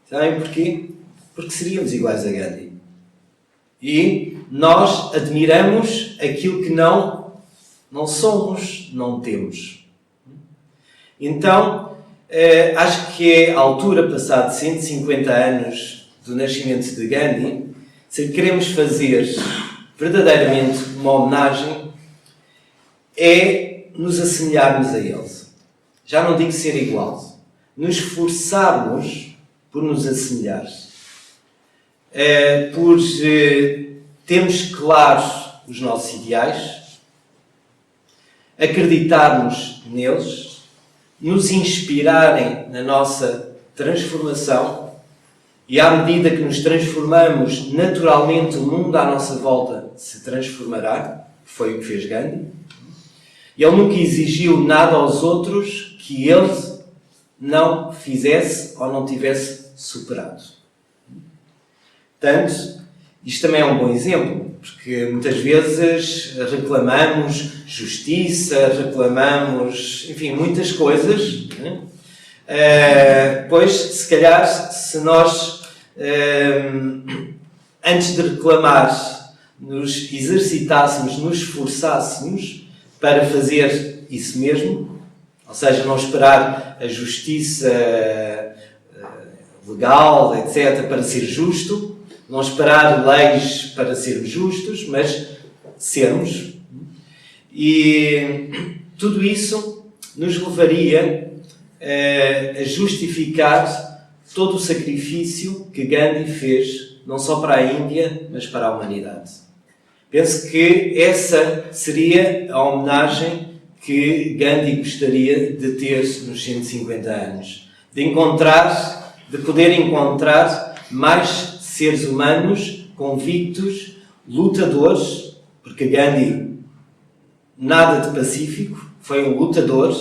Sabem porquê? Porque seríamos iguais a Gandhi. E nós admiramos aquilo que não somos, não temos. Então, acho que é a altura, passado 150 anos do nascimento de Gandhi, se queremos fazer verdadeiramente uma homenagem, é nos assemelharmos a ele. Já não digo ser igual. Nos esforçarmos por nos assemelhar. Por termos claros os nossos ideais, acreditarmos neles, nos inspirarem na nossa transformação e à medida que nos transformamos, naturalmente o mundo à nossa volta se transformará foi o que fez Gandhi. Ele nunca exigiu nada aos outros que ele não fizesse ou não tivesse superado. Portanto, isto também é um bom exemplo, porque muitas vezes reclamamos justiça, reclamamos, enfim, muitas coisas, né? Pois, se calhar, se nós, antes de reclamar, nos exercitássemos, nos esforçássemos para fazer isso mesmo, ou seja, não esperar a justiça legal, etc., para ser justo, não esperar leis para sermos justos, mas sermos. E tudo isso nos levaria a justificar todo o sacrifício que Gandhi fez, não só para a Índia, mas para a humanidade. Penso que essa seria a homenagem que Gandhi gostaria de ter nos 150 anos. De poder encontrar mais seres humanos convictos, lutadores, porque Gandhi, nada de pacífico, foi um lutador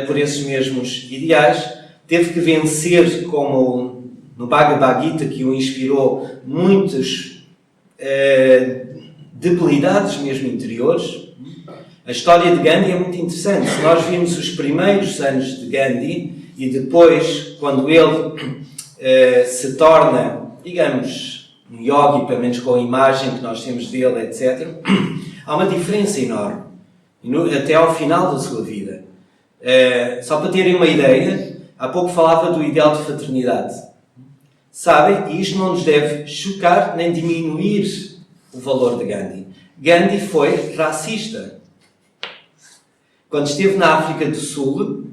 por esses mesmos ideais, teve que vencer, como no Bhagavad Gita, que o inspirou, muitas debilidades mesmo interiores. A história de Gandhi é muito interessante. Se nós vimos os primeiros anos de Gandhi e depois, quando ele se torna, digamos, um yogi, pelo menos com a imagem que nós temos dele, etc., há uma diferença enorme, até ao final da sua vida. Só para terem uma ideia, há pouco falava do ideal de fraternidade. Sabem? E isto não nos deve chocar nem diminuir o valor de Gandhi. Gandhi foi racista. Quando esteve na África do Sul,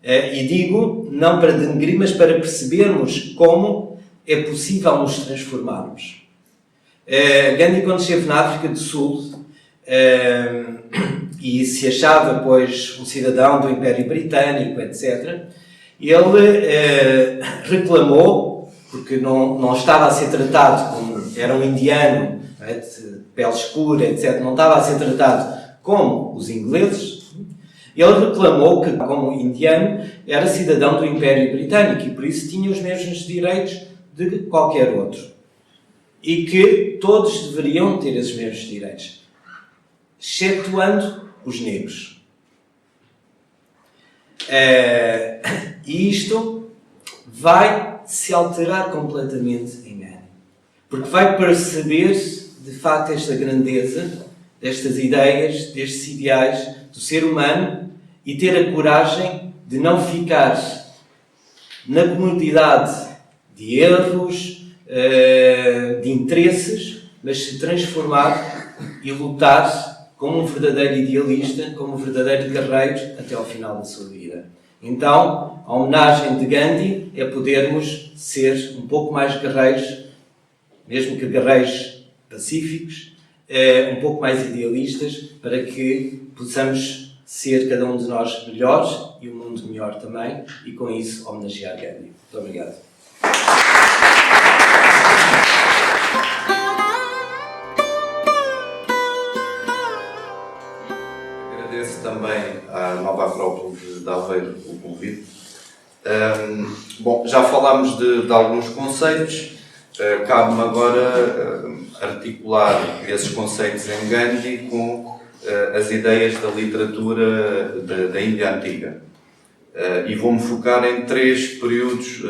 e digo não para denegrir, mas para percebermos como é possível nos transformarmos. Gandhi, quando esteve na África do Sul, e se achava, pois, um cidadão do Império Britânico, etc., ele reclamou, porque não estava a ser tratado como era um indiano, de pele escura, etc., não estava a ser tratado como os ingleses. Ele reclamou que, como indiano, era cidadão do Império Britânico e por isso tinha os mesmos direitos de qualquer outro. E que todos deveriam ter esses mesmos direitos, excetuando os negros. E isto vai se alterar completamente em Gandhi. Porque vai perceber, de facto, esta grandeza, destas ideias, destes ideais do ser humano e ter a coragem de não ficar na comodidade de erros, de interesses, mas se transformar e lutar como um verdadeiro idealista, como um verdadeiro guerreiro até ao final da sua vida. Então, a homenagem de Gandhi é podermos ser um pouco mais guerreiros, mesmo que guerreiros pacíficos, um pouco mais idealistas, para que possamos ser cada um de nós melhores e o mundo melhor também, e com isso homenagear Gandhi. Muito obrigado. Agradeço também à Nova Acrópole de Aveiro o convite. Bom, já falámos de alguns conceitos, cabe-me agora articular esses conceitos em Gandhi com as ideias da literatura da Índia Antiga. E vou-me focar em três períodos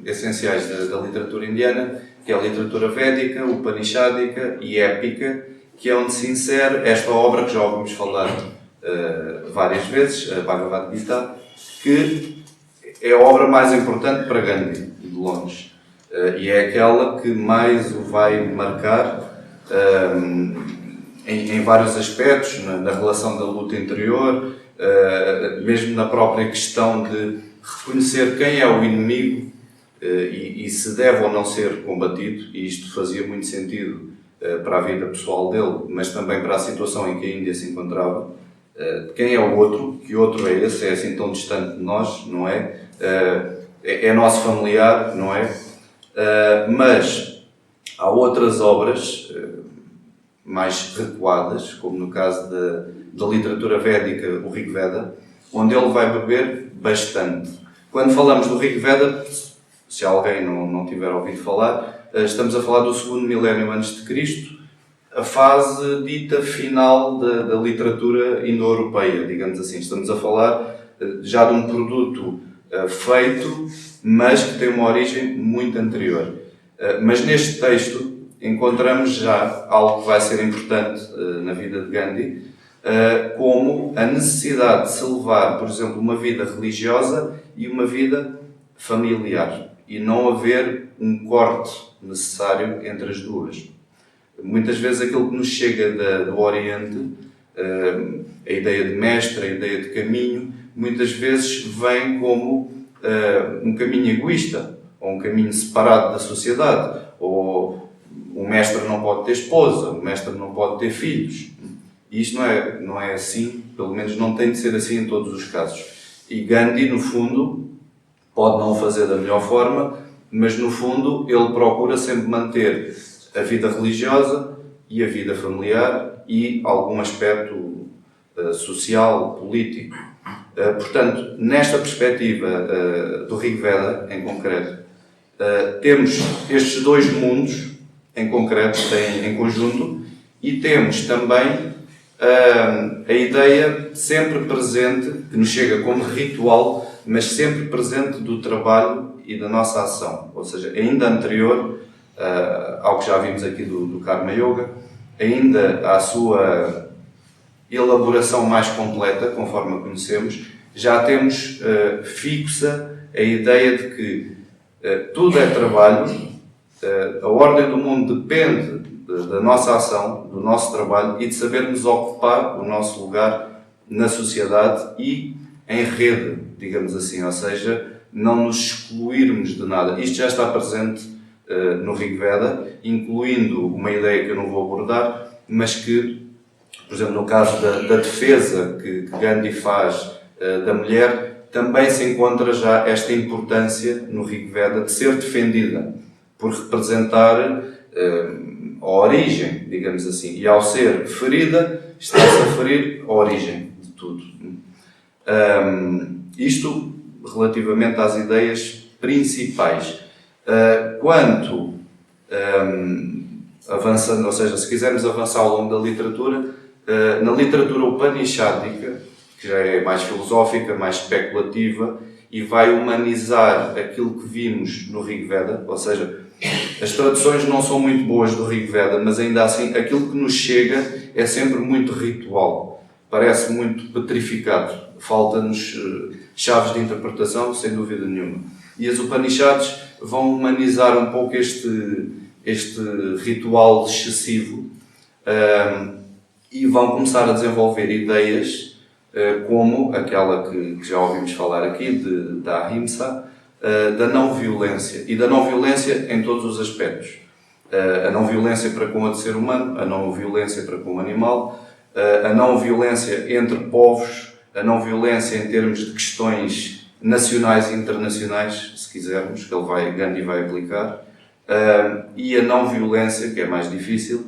essenciais da literatura indiana, que é a literatura védica, upanishádica e épica, que é onde se insere esta obra que já ouvimos falar várias vezes, a Bhagavad Gita, que é a obra mais importante para Gandhi, de longe. E é aquela que mais o vai marcar em vários aspectos, na relação da luta interior, mesmo na própria questão de reconhecer quem é o inimigo e se deve ou não ser combatido, e isto fazia muito sentido para a vida pessoal dele, mas também para a situação em que a Índia se encontrava. Quem é o outro? Que outro é esse? É assim tão distante de nós, não é? É nosso familiar, não é? Mas há outras obras mais recuadas, como no caso da literatura védica, o Rig Veda, onde ele vai beber bastante. Quando falamos do Rig Veda, se alguém não tiver ouvido falar, estamos a falar do segundo milénio antes de Cristo, a fase dita final da literatura indo-europeia, digamos assim. Estamos a falar já de um produto feito, mas que tem uma origem muito anterior. Mas neste texto encontramos já algo que vai ser importante na vida de Gandhi, como a necessidade de se levar, por exemplo, uma vida religiosa e uma vida familiar, e não haver um corte necessário entre as duas. Muitas vezes aquilo que nos chega do Oriente, a ideia de mestre, a ideia de caminho, muitas vezes vem como um caminho egoísta, ou um caminho separado da sociedade, ou o mestre não pode ter esposa, o mestre não pode ter filhos. E isto não é assim, pelo menos não tem de ser assim em todos os casos. E Gandhi, no fundo, pode não o fazer da melhor forma, mas no fundo ele procura sempre manter a vida religiosa e a vida familiar e algum aspecto social, político. Portanto, nesta perspectiva do Rig Veda, em concreto, temos estes dois mundos, em concreto, em conjunto, e temos também a ideia sempre presente, que nos chega como ritual, mas sempre presente do trabalho e da nossa ação. Ou seja, ainda anterior ao que já vimos aqui do Karma Yoga, ainda à sua elaboração mais completa, conforme a conhecemos, já temos fixa a ideia de que tudo é trabalho, a ordem do mundo depende da nossa ação, do nosso trabalho e de sabermos ocupar o nosso lugar na sociedade e em rede, digamos assim, ou seja, não nos excluirmos de nada. Isto já está presente no Rig Veda, incluindo uma ideia que eu não vou abordar, mas que, por exemplo, no caso da defesa que Gandhi faz da mulher, também se encontra já esta importância no Rig Veda de ser defendida, por representar a origem, digamos assim. E ao ser ferida, está-se a ferir a origem de tudo. Isto relativamente às ideias principais. Quanto avançando, ou seja, se quisermos avançar ao longo da literatura, na literatura upanishádica, que já é mais filosófica, mais especulativa, e vai humanizar aquilo que vimos no Rig Veda, ou seja, as traduções não são muito boas do Rig Veda, mas ainda assim aquilo que nos chega é sempre muito ritual, parece muito petrificado, falta-nos chaves de interpretação, sem dúvida nenhuma. E as Upanishads vão humanizar um pouco este ritual excessivo e vão começar a desenvolver ideias como aquela que já ouvimos falar aqui, da Ahimsa, da não-violência, e da não-violência em todos os aspectos. A não-violência para com o ser humano, a não-violência para com o animal, a não-violência entre povos, a não-violência em termos de questões nacionais e internacionais, se quisermos, que Gandhi vai aplicar, e a não-violência, que é mais difícil,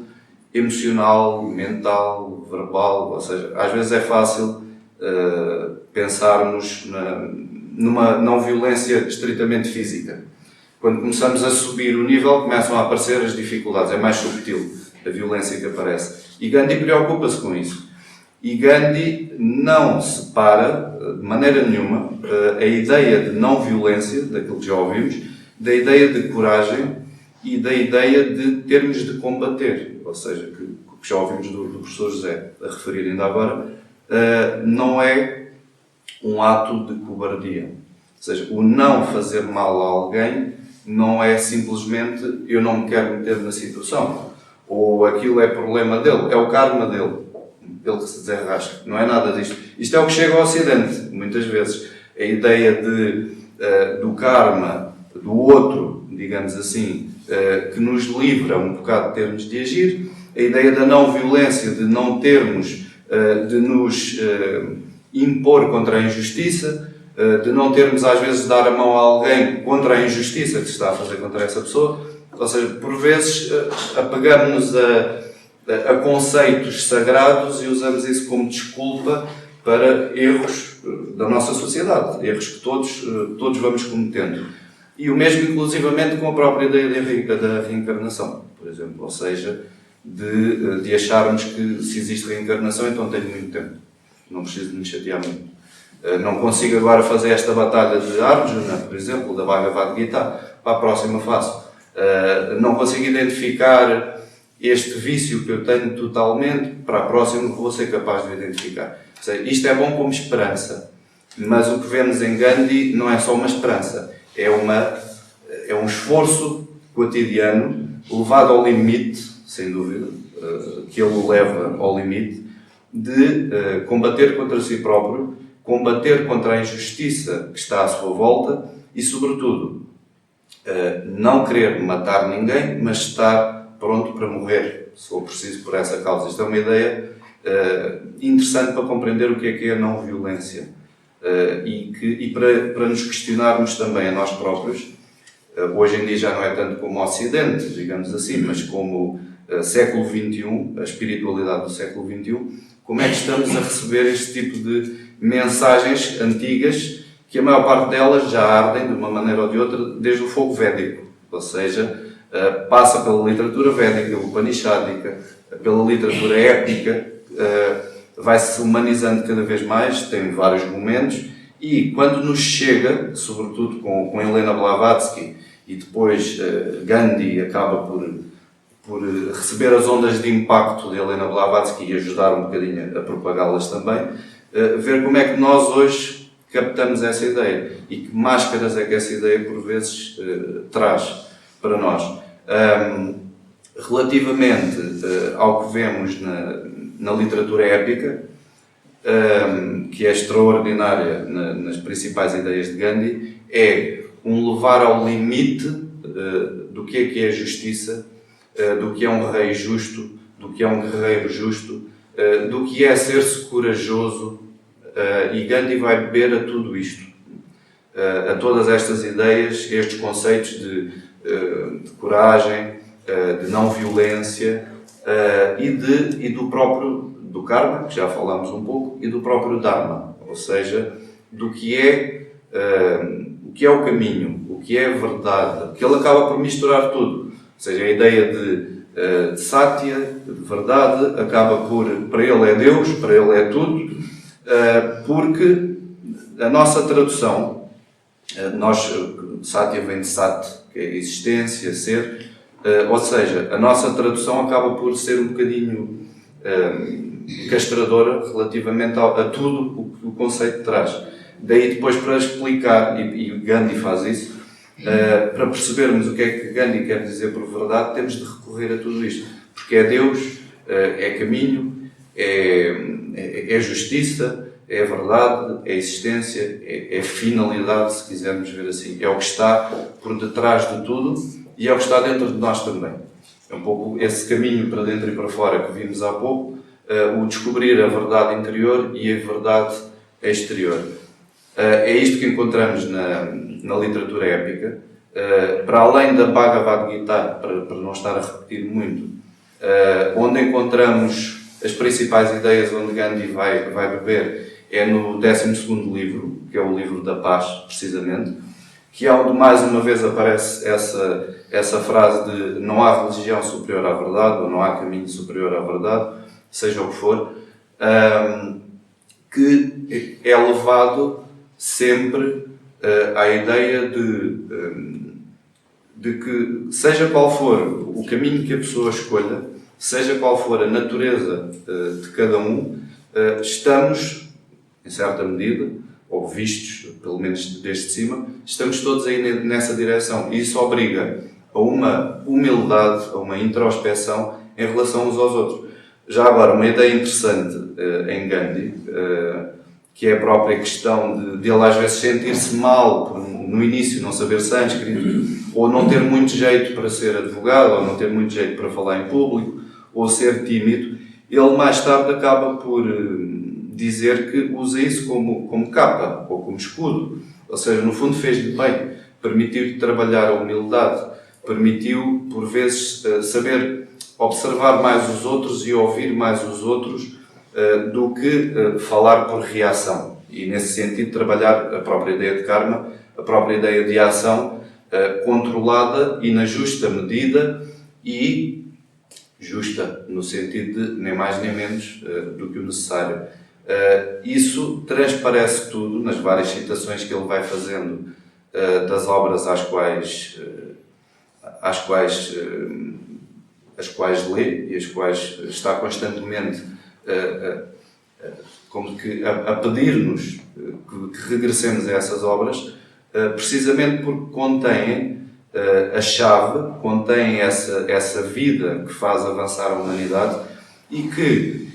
emocional, mental, verbal, ou seja, às vezes é fácil pensarmos numa não-violência estritamente física. Quando começamos a subir o nível, começam a aparecer as dificuldades, é mais subtil a violência que aparece. E Gandhi preocupa-se com isso. E Gandhi não separa, de maneira nenhuma, a ideia de não-violência, daquilo que já ouvimos, da ideia de coragem e da ideia de termos de combater. Ou seja, que já ouvimos do professor José a referir ainda agora, não é um ato de cobardia. Ou seja, o não fazer mal a alguém não é simplesmente eu não me quero meter na situação, ou aquilo é problema dele, é o karma dele, ele que se desarrasca. Não é nada disto. Isto é o que chega ao Ocidente, muitas vezes. A ideia do karma do outro, digamos assim, que nos livra um bocado de termos de agir, a ideia da não-violência, de não termos de nos impor contra a injustiça, de não termos às vezes de dar a mão a alguém contra a injustiça que se está a fazer contra essa pessoa. Ou seja, por vezes apegamos-nos a conceitos sagrados e usamos isso como desculpa para erros da nossa sociedade, erros que todos vamos cometendo. E o mesmo, inclusivamente, com a própria ideia da reencarnação, por exemplo. Ou seja, de acharmos que se existe reencarnação, então tenho muito tempo. Não preciso de me chatear muito. Não consigo agora fazer esta batalha de Arjuna, por exemplo, da Bhagavad Gita, para a próxima faço. Não consigo identificar este vício que eu tenho totalmente, para a próxima vou ser capaz de identificar. Ou seja, isto é bom como esperança, mas o que vemos em Gandhi não é só uma esperança, é um esforço cotidiano, levado ao limite, sem dúvida, que ele o leva ao limite, de combater contra si próprio, combater contra a injustiça que está à sua volta e, sobretudo, não querer matar ninguém, mas estar pronto para morrer, se for preciso, por essa causa. Isto é uma ideia interessante para compreender o que é a não-violência e para nos questionarmos também a nós próprios. Hoje em dia já não é tanto como o Ocidente, digamos assim, mas como século XXI, a espiritualidade do século XXI, como é que estamos a receber este tipo de mensagens antigas, que a maior parte delas já ardem de uma maneira ou de outra desde o fogo védico, ou seja, passa pela literatura védica, upanishádica, pela literatura épica, vai-se humanizando cada vez mais, tem vários momentos, e quando nos chega, sobretudo com Helena Blavatsky, e depois Gandhi acaba por receber as ondas de impacto de Helena Blavatsky e ajudar um bocadinho a propagá-las também, ver como é que nós hoje captamos essa ideia e que máscaras é que essa ideia por vezes traz para nós. Relativamente ao que vemos na literatura épica, que é extraordinária nas principais ideias de Gandhi, é um levar ao limite do que é justiça, do que é um rei justo, do que é um guerreiro justo, do que é ser-se corajoso, e Gandhi vai beber a tudo isto, a todas estas ideias, estes conceitos de coragem, de não violência e do próprio do karma, que já falámos um pouco, e do próprio dharma, ou seja, do que é o caminho, o que é a verdade, que ele acaba por misturar tudo. Ou seja, a ideia de Satya, de verdade, acaba por, para ele é Deus, para ele é tudo, porque a nossa tradução, Satya vem de Sat, que é existência, ser, ou seja, a nossa tradução acaba por ser um bocadinho castradora relativamente a tudo o que o conceito traz. Daí depois para explicar, e Gandhi faz isso, para percebermos o que é que Gandhi quer dizer por verdade, temos de recorrer a tudo isto. Porque é Deus, é caminho, é justiça, é verdade, é existência, é finalidade, se quisermos ver assim. É o que está por detrás de tudo e é o que está dentro de nós também. É um pouco esse caminho para dentro e para fora que vimos há pouco, o descobrir a verdade interior e a verdade exterior. É isto que encontramos na literatura épica. Para além da Bhagavad Gita, para não estar a repetir muito, onde encontramos as principais ideias onde Gandhi vai beber é no 12º livro, que é o livro da paz, precisamente, que é onde mais uma vez aparece essa frase de não há religião superior à verdade, ou não há caminho superior à verdade, seja o que for, que é levado sempre à ideia de que, seja qual for o caminho que a pessoa escolha, seja qual for a natureza de cada um, estamos, em certa medida, ou vistos, pelo menos desde cima, estamos todos aí nessa direção. E isso obriga a uma humildade, a uma introspeção em relação uns aos outros. Já agora, uma ideia interessante em Gandhi, que é a própria questão de ele às vezes sentir-se mal por no início não saber sânscrito, ou não ter muito jeito para ser advogado, ou não ter muito jeito para falar em público, ou ser tímido. Ele mais tarde acaba por dizer que usa isso como capa, ou como escudo. Ou seja, no fundo fez-lhe bem, permitiu-lhe trabalhar a humildade, permitiu, por vezes, saber observar mais os outros e ouvir mais os outros do que falar por reação. E, nesse sentido, trabalhar a própria ideia de karma, a própria ideia de ação controlada e na justa medida e justa, no sentido de nem mais nem menos do que o necessário. Isso transparece tudo nas várias citações que ele vai fazendo das obras às quais lê e as quais está constantemente como que a pedir-nos que regressemos a essas obras, precisamente porque contêm a chave, contém essa vida que faz avançar a humanidade e que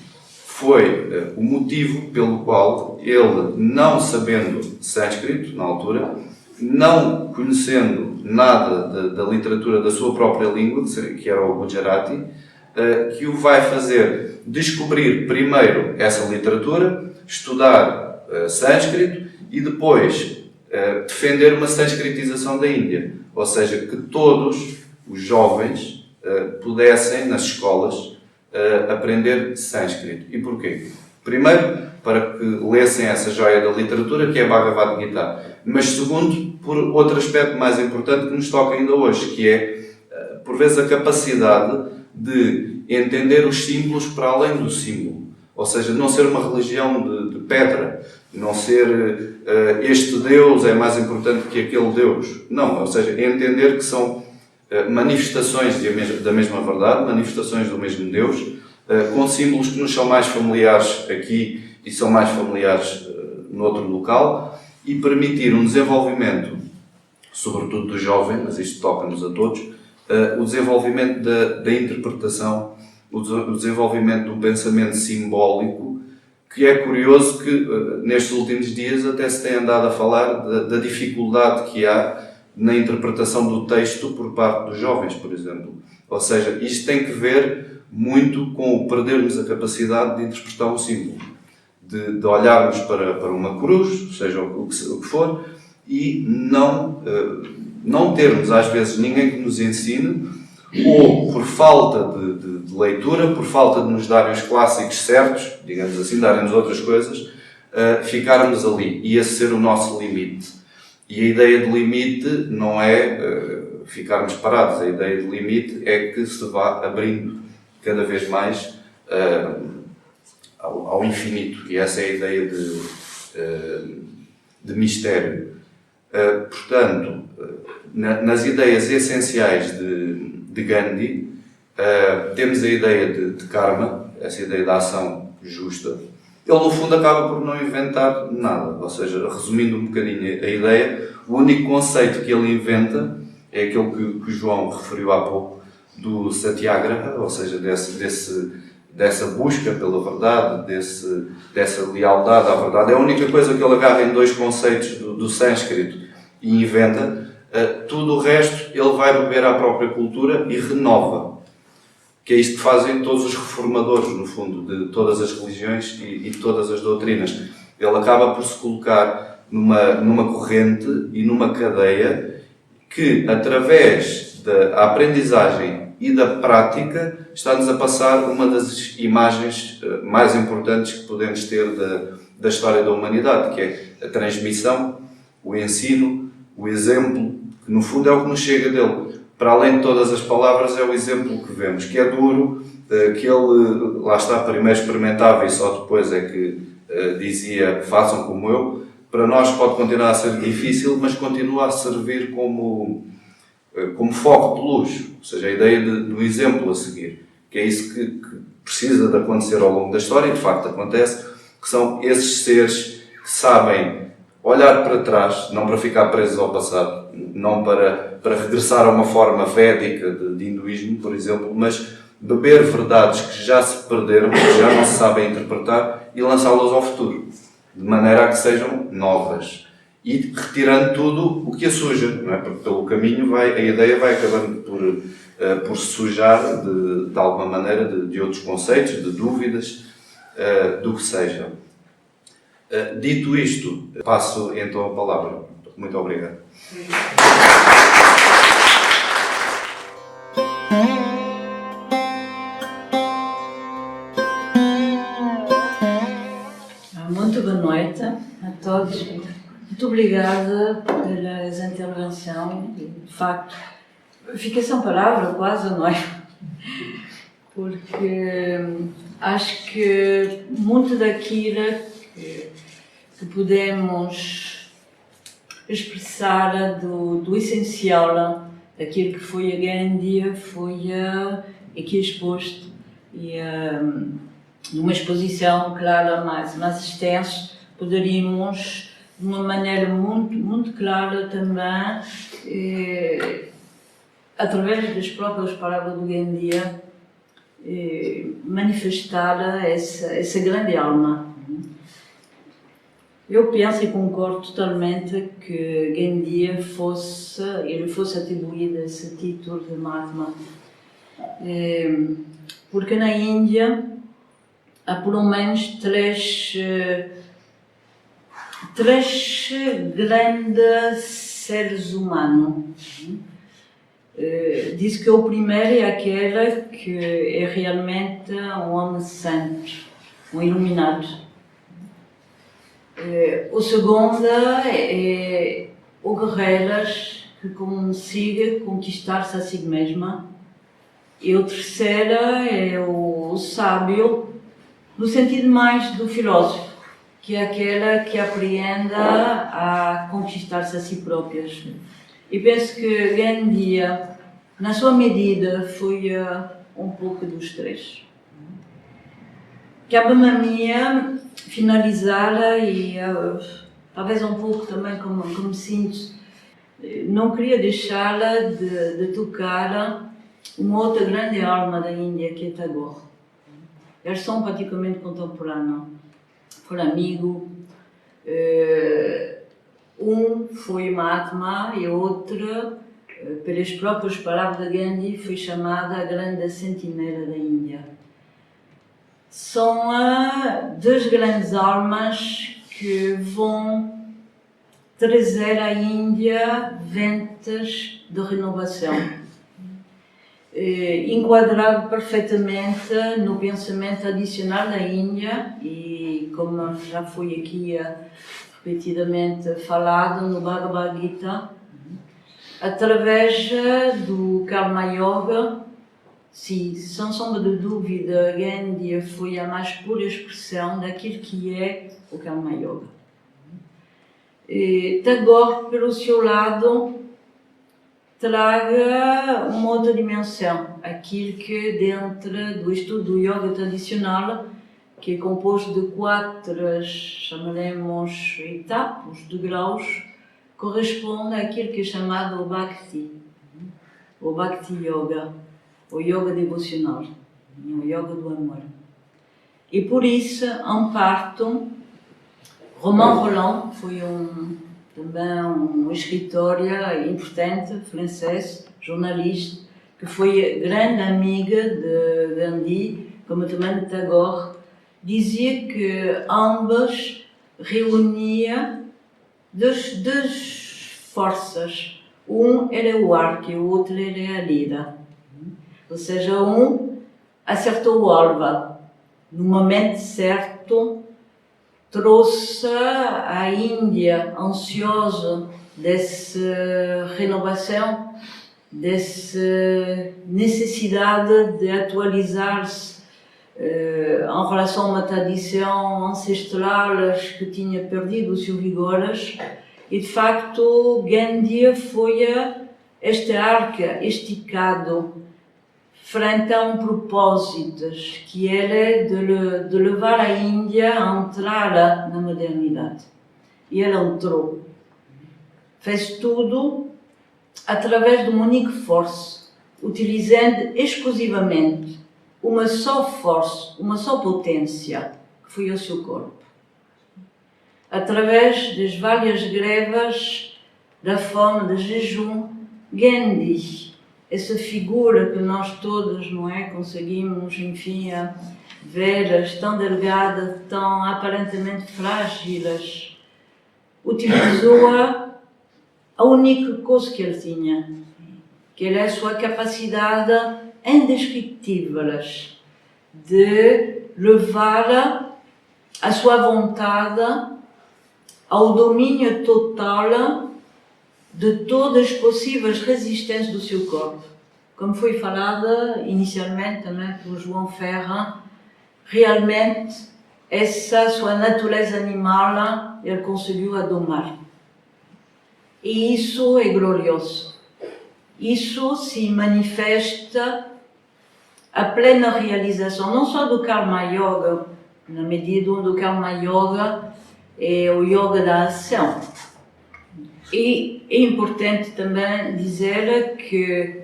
foi o motivo pelo qual ele, não sabendo sânscrito na altura, não conhecendo nada da literatura da sua própria língua, que era o Gujarati, que o vai fazer descobrir primeiro essa literatura, estudar sânscrito e depois defender uma sânscritização da Índia. Ou seja, que todos os jovens pudessem, nas escolas, aprender sânscrito. E porquê? Primeiro, para que lessem essa joia da literatura, que é a Bhagavad Gita. Mas segundo, por outro aspecto mais importante que nos toca ainda hoje, que é, por vezes, a capacidade de entender os símbolos para além do símbolo. Ou seja, não ser uma religião de pedra, não ser este Deus é mais importante que aquele Deus. Não, ou seja, entender que são manifestações da mesma verdade, manifestações do mesmo Deus, com símbolos que nos são mais familiares aqui e são mais familiares noutro local, e permitir um desenvolvimento, sobretudo do jovem, mas isto toca-nos a todos, o desenvolvimento da interpretação, o desenvolvimento do pensamento simbólico, que é curioso que nestes últimos dias até se tem andado a falar da dificuldade que há na interpretação do texto por parte dos jovens, por exemplo. Ou seja, isto tem que ver muito com o perdermos a capacidade de interpretar um símbolo, de olharmos para uma cruz, seja o que for, e não termos às vezes ninguém que nos ensine, ou por falta de leitura, por falta de nos darem os clássicos certos, digamos assim, darem-nos outras coisas, ficarmos ali e esse ser o nosso limite. E a ideia de limite não é ficarmos parados, a ideia de limite é que se vá abrindo cada vez mais ao infinito, e essa é a ideia de mistério. Portanto, nas ideias essenciais de Gandhi, temos a ideia de karma, essa ideia da ação justa. Ele, no fundo, acaba por não inventar nada. Ou seja, resumindo um bocadinho a ideia, o único conceito que ele inventa é aquele que o João referiu há pouco, do satyagraha, ou seja, dessa busca pela verdade, dessa lealdade à verdade. É a única coisa que ele agarra em dois conceitos do sânscrito e inventa. Tudo o resto ele vai beber à própria cultura e renova. Que é isto que fazem todos os reformadores, no fundo, de todas as religiões e de todas as doutrinas. Ele acaba por se colocar numa corrente e numa cadeia que, através da aprendizagem e da prática, está-nos a passar uma das imagens mais importantes que podemos ter da história da humanidade, que é a transmissão, o ensino, o exemplo, que no fundo é o que nos chega dele. Para além de todas as palavras, é o exemplo que vemos, que é duro, que ele, lá está, primeiro experimentava e só depois é que dizia, façam como eu. Para nós pode continuar a ser difícil, mas continua a servir como foco de luz, ou seja, a ideia do exemplo a seguir, que é isso que precisa de acontecer ao longo da história, e de facto acontece, que são esses seres que sabem olhar para trás, não para ficar presos ao passado, não para regressar a uma forma védica de hinduísmo, por exemplo, mas beber verdades que já se perderam, que já não se sabem interpretar e lançá-las ao futuro, de maneira a que sejam novas. E retirando tudo o que a suja, não é? Porque pelo caminho a ideia vai acabando por se sujar de alguma maneira de outros conceitos, de dúvidas, do que seja. Dito isto, passo então a palavra. Muito obrigado. obrigada pelas intervenções. De facto, fiquei sem palavra quase, não é? Porque acho que muito daquilo que podemos expressar do essencial, daquilo que foi a Gandhi, foi aqui exposto e numa exposição, claro, mais extensa, poderíamos, de uma maneira muito clara também, através das próprias palavras do Gandhi, manifestar essa grande alma. Eu penso e concordo totalmente que Gandhi fosse atribuído esse título de Mahatma, porque na Índia há pelo menos três grandes seres humanos. Diz que o primeiro é aquele que é realmente um homem santo, um iluminado. O segundo é o guerreiro que consiga conquistar-se a si mesmo. E o terceiro é o sábio, no sentido mais do filósofo, que é aquele que aprende a conquistar-se a si próprios. E penso que Gandhi, na sua medida, foi um pouco dos três. Cabe-me a mim finalizar e talvez um pouco também como me sinto, não queria deixar de tocar uma outra grande alma da Índia, que é Tagore. Eles são praticamente contemporâneos, foram amigos. Um foi Mahatma e o outro, pelas próprias palavras de Gandhi, foi chamada a grande sentinela da Índia. São duas grandes almas que vão trazer à Índia ventos de renovação, enquadrado perfeitamente no pensamento tradicional da Índia e, como já foi aqui repetidamente falado, no Bhagavad Gita, através do Karma Yoga. Sim, sem sombra de dúvida, Gandhi foi a mais pura expressão daquilo que é o Karma Yoga. Tagore, pelo seu lado, traga uma outra dimensão, aquilo que dentro do estudo do yoga tradicional, que é composto de 4, chamaremos etapas, de graus, corresponde àquilo que é chamado o Bhakti Yoga, o yoga devocional, o yoga do amor. E por isso, em parte, Romain Rolland foi também um escritor importante, francês, jornalista, que foi grande amiga de Gandhi, como também de Tagore, dizia que ambos reuniam duas forças. Um era o arco e o outro era a lira. Ou seja, um acertou o alvo no momento certo, trouxe a Índia ansiosa dessa renovação, dessa necessidade de atualizar-se em relação a uma tradição ancestral que tinha perdido o seu vigor. E de facto, Gandhi foi este arco esticado frente a propósito, que era de levar a Índia a entrar na modernidade. E ela entrou. Fez tudo através de uma única força, utilizando exclusivamente uma só força, uma só potência, que foi o seu corpo. Através das várias greves, da fome, do jejum, Gandhi, essa figura que nós todos, não é, conseguimos, enfim, ver tão delgada, tão aparentemente frágiles, utilizou a única coisa que ele tinha, que era a sua capacidade indescritível de levar a sua vontade ao domínio total de todas as possíveis resistências do seu corpo. Como foi falada inicialmente também por João Ferra, realmente essa sua natureza animal ele conseguiu a domar. E isso é glorioso. Isso se manifesta a plena realização, não só do Karma Yoga, na medida onde o Karma Yoga é o yoga da ação. E é importante também dizer que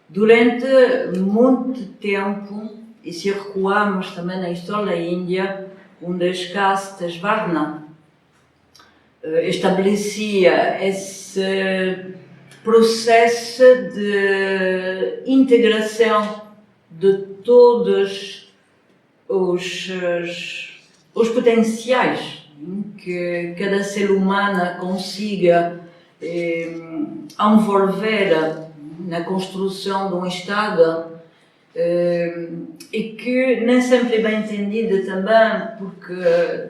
durante muito tempo, e se recuarmos também na história da Índia, onde as castas Varna estabelecia esse processo de integração de todos os potenciais que cada ser humano consiga envolver na construção de um Estado e que nem sempre é bem entendida também, porque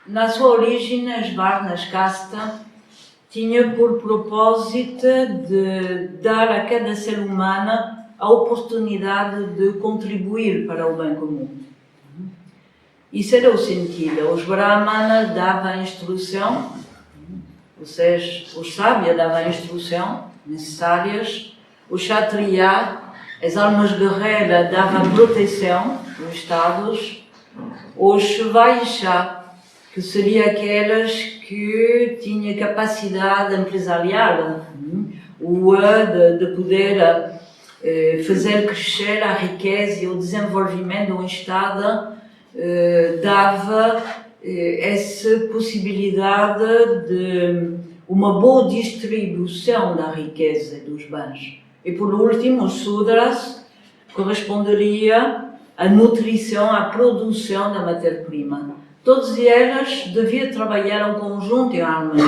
na sua origem as Varnas casta tinha por propósito de dar a cada ser humano a oportunidade de contribuir para o bem comum. Isso era o sentido. Os Brahmanas davam a instrução, ou seja, os sábios davam a instrução necessárias, os Kshatriya, as almas guerreiras, davam a proteção dos Estados, os Vaishya, que seriam aquelas que tinham capacidade empresarial, ou de poder fazer crescer a riqueza e o desenvolvimento de um Estado, dava essa possibilidade de uma boa distribuição da riqueza e dos bens. E por último, os Sudras corresponderia à nutrição, à produção da matéria-prima. Todas elas deviam trabalhar em conjunto e em harmonia.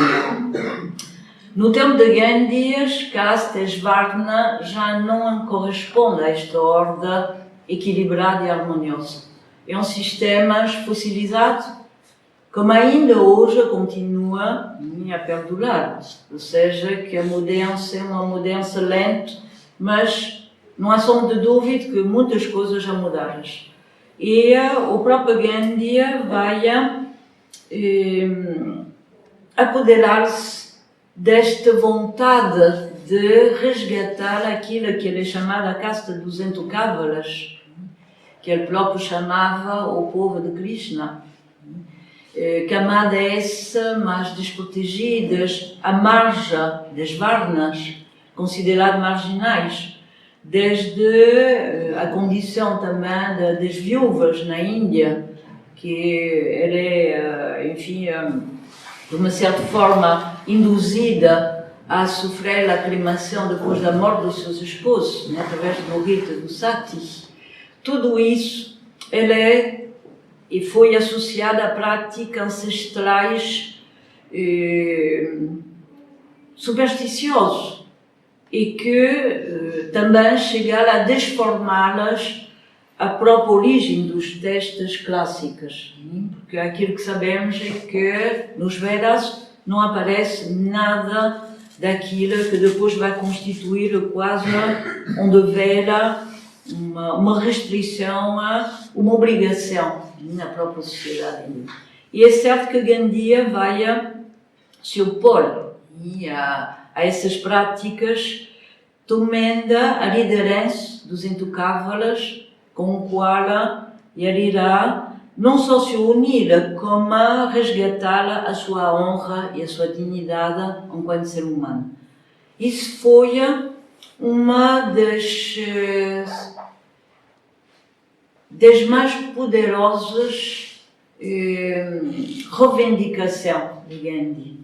No tempo de Gandhi, as castas Varna já não correspondem a esta ordem equilibrada e harmoniosa. É um sistema fossilizado, como ainda hoje continua a perdurar. Ou seja, que a mudança é uma mudança lenta, mas não há sombra de dúvida que muitas coisas já mudaram. E o próprio Gandhi vai apoderar-se desta vontade de resgatar aquilo que ele é chamado a casta dos intocáveis, que ele próprio chamava o povo de Krishna. Camada essa mais desprotegidas, à margem das Varnas, consideradas marginais, desde a condição também das viúvas na Índia, que ela é, enfim, de uma certa forma induzida a sofrer a cremação depois da morte dos seus esposos, né, através do rito do Sati. Tudo isso e foi associado a práticas ancestrais supersticiosas e que também chegaram a desformá-las a própria origem dos textos clássicos. Porque aquilo que sabemos é que nos Vedas não aparece nada daquilo que depois vai constituir quase um dever, uma restrição, uma obrigação na própria sociedade. E é certo que Gandhi vai se opor a essas práticas, tomando a liderança dos intocáveis, com o qual ele irá não só se unir, como resgatar a sua honra e a sua dignidade enquanto ser humano. Isso foi uma das mais poderosas reivindicações de Gandhi.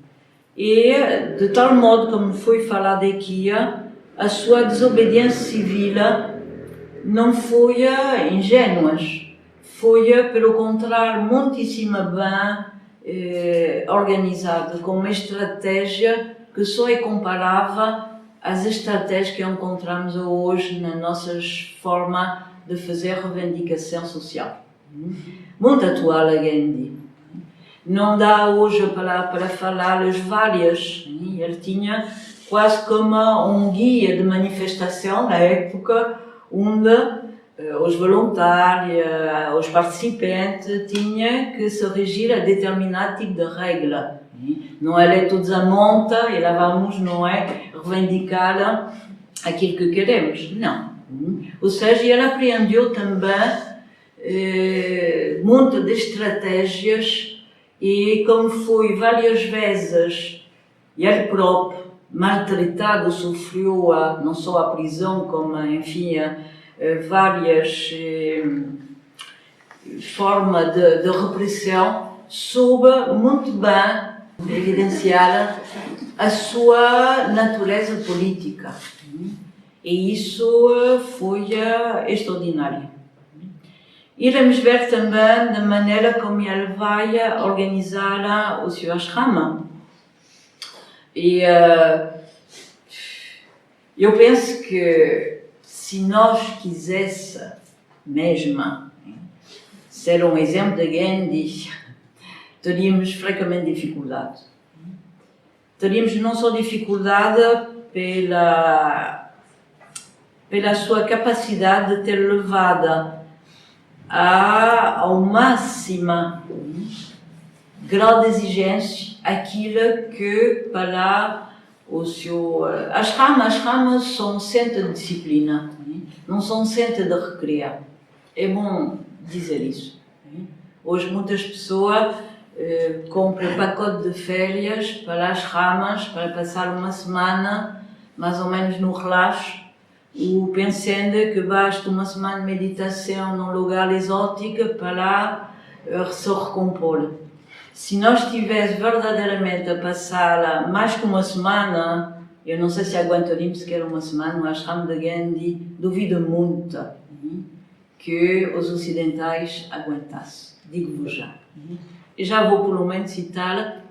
E, de tal modo como foi falado aqui, a sua desobediência civil não foi ingênua, foi, pelo contrário, muitíssimo bem organizada, com uma estratégia que só é comparável às estratégias que encontramos hoje na nossa forma de fazer reivindicação social. Muito atual a Gandhi. Não dá hoje para falar as várias. Ele tinha quase como um guia de manifestação na época onde os voluntários, os participantes tinham que se regir a determinado tipo de regra. Não é todos a monta e lá vamos, não é, reivindicar aquilo que queremos, não. Ou seja, ele aprendeu também muito de estratégias e como foi várias vezes ele próprio maltratado, sofreu não só a prisão, como, enfim, várias formas de repressão, soube muito bem evidenciar a sua natureza política. E isso foi extraordinário. Iremos ver também da maneira como ele vai organizar o seu ashram. E eu penso que se nós quiséssemos mesmo ser um exemplo de Gandhi, teríamos francamente dificuldade. Teríamos não só dificuldade pela sua capacidade de ter levado ao máximo grau de exigência aquilo que para o seu... As ramas são centro de disciplina, não são centro de recreio. É bom dizer isso. Hoje muitas pessoas compram pacote de férias para as ramas, para passar uma semana mais ou menos no relaxo, pensando que basta uma semana de meditação num lugar exótico para se recompor. Se nós estivéssemos verdadeiramente a passar mais que uma semana, eu não sei se aguentaríamos sequer uma semana no ashram de Gandhi, duvido muito que os ocidentais aguentassem, digo-vos já. E já vou pelo menos citar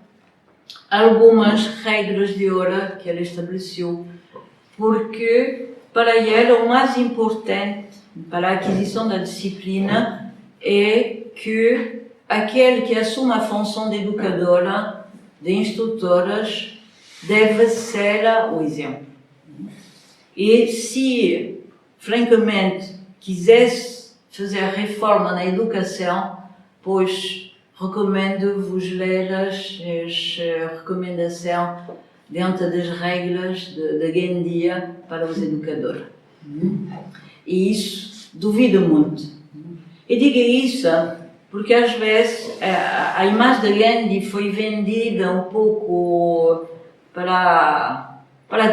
algumas regras de ouro que ele estabeleceu, porque para ele o mais importante para a aquisição da disciplina é que aquele que assume a função de educadora, de instrutoras, deve ser o exemplo. E se, francamente, quisesse fazer a reforma na educação, pois recomendo-vos ler as recomendações dentro das regras de Gandhi para os educadores. E isso duvido muito. E digo isso porque às vezes a imagem de Gandhi foi vendida um pouco para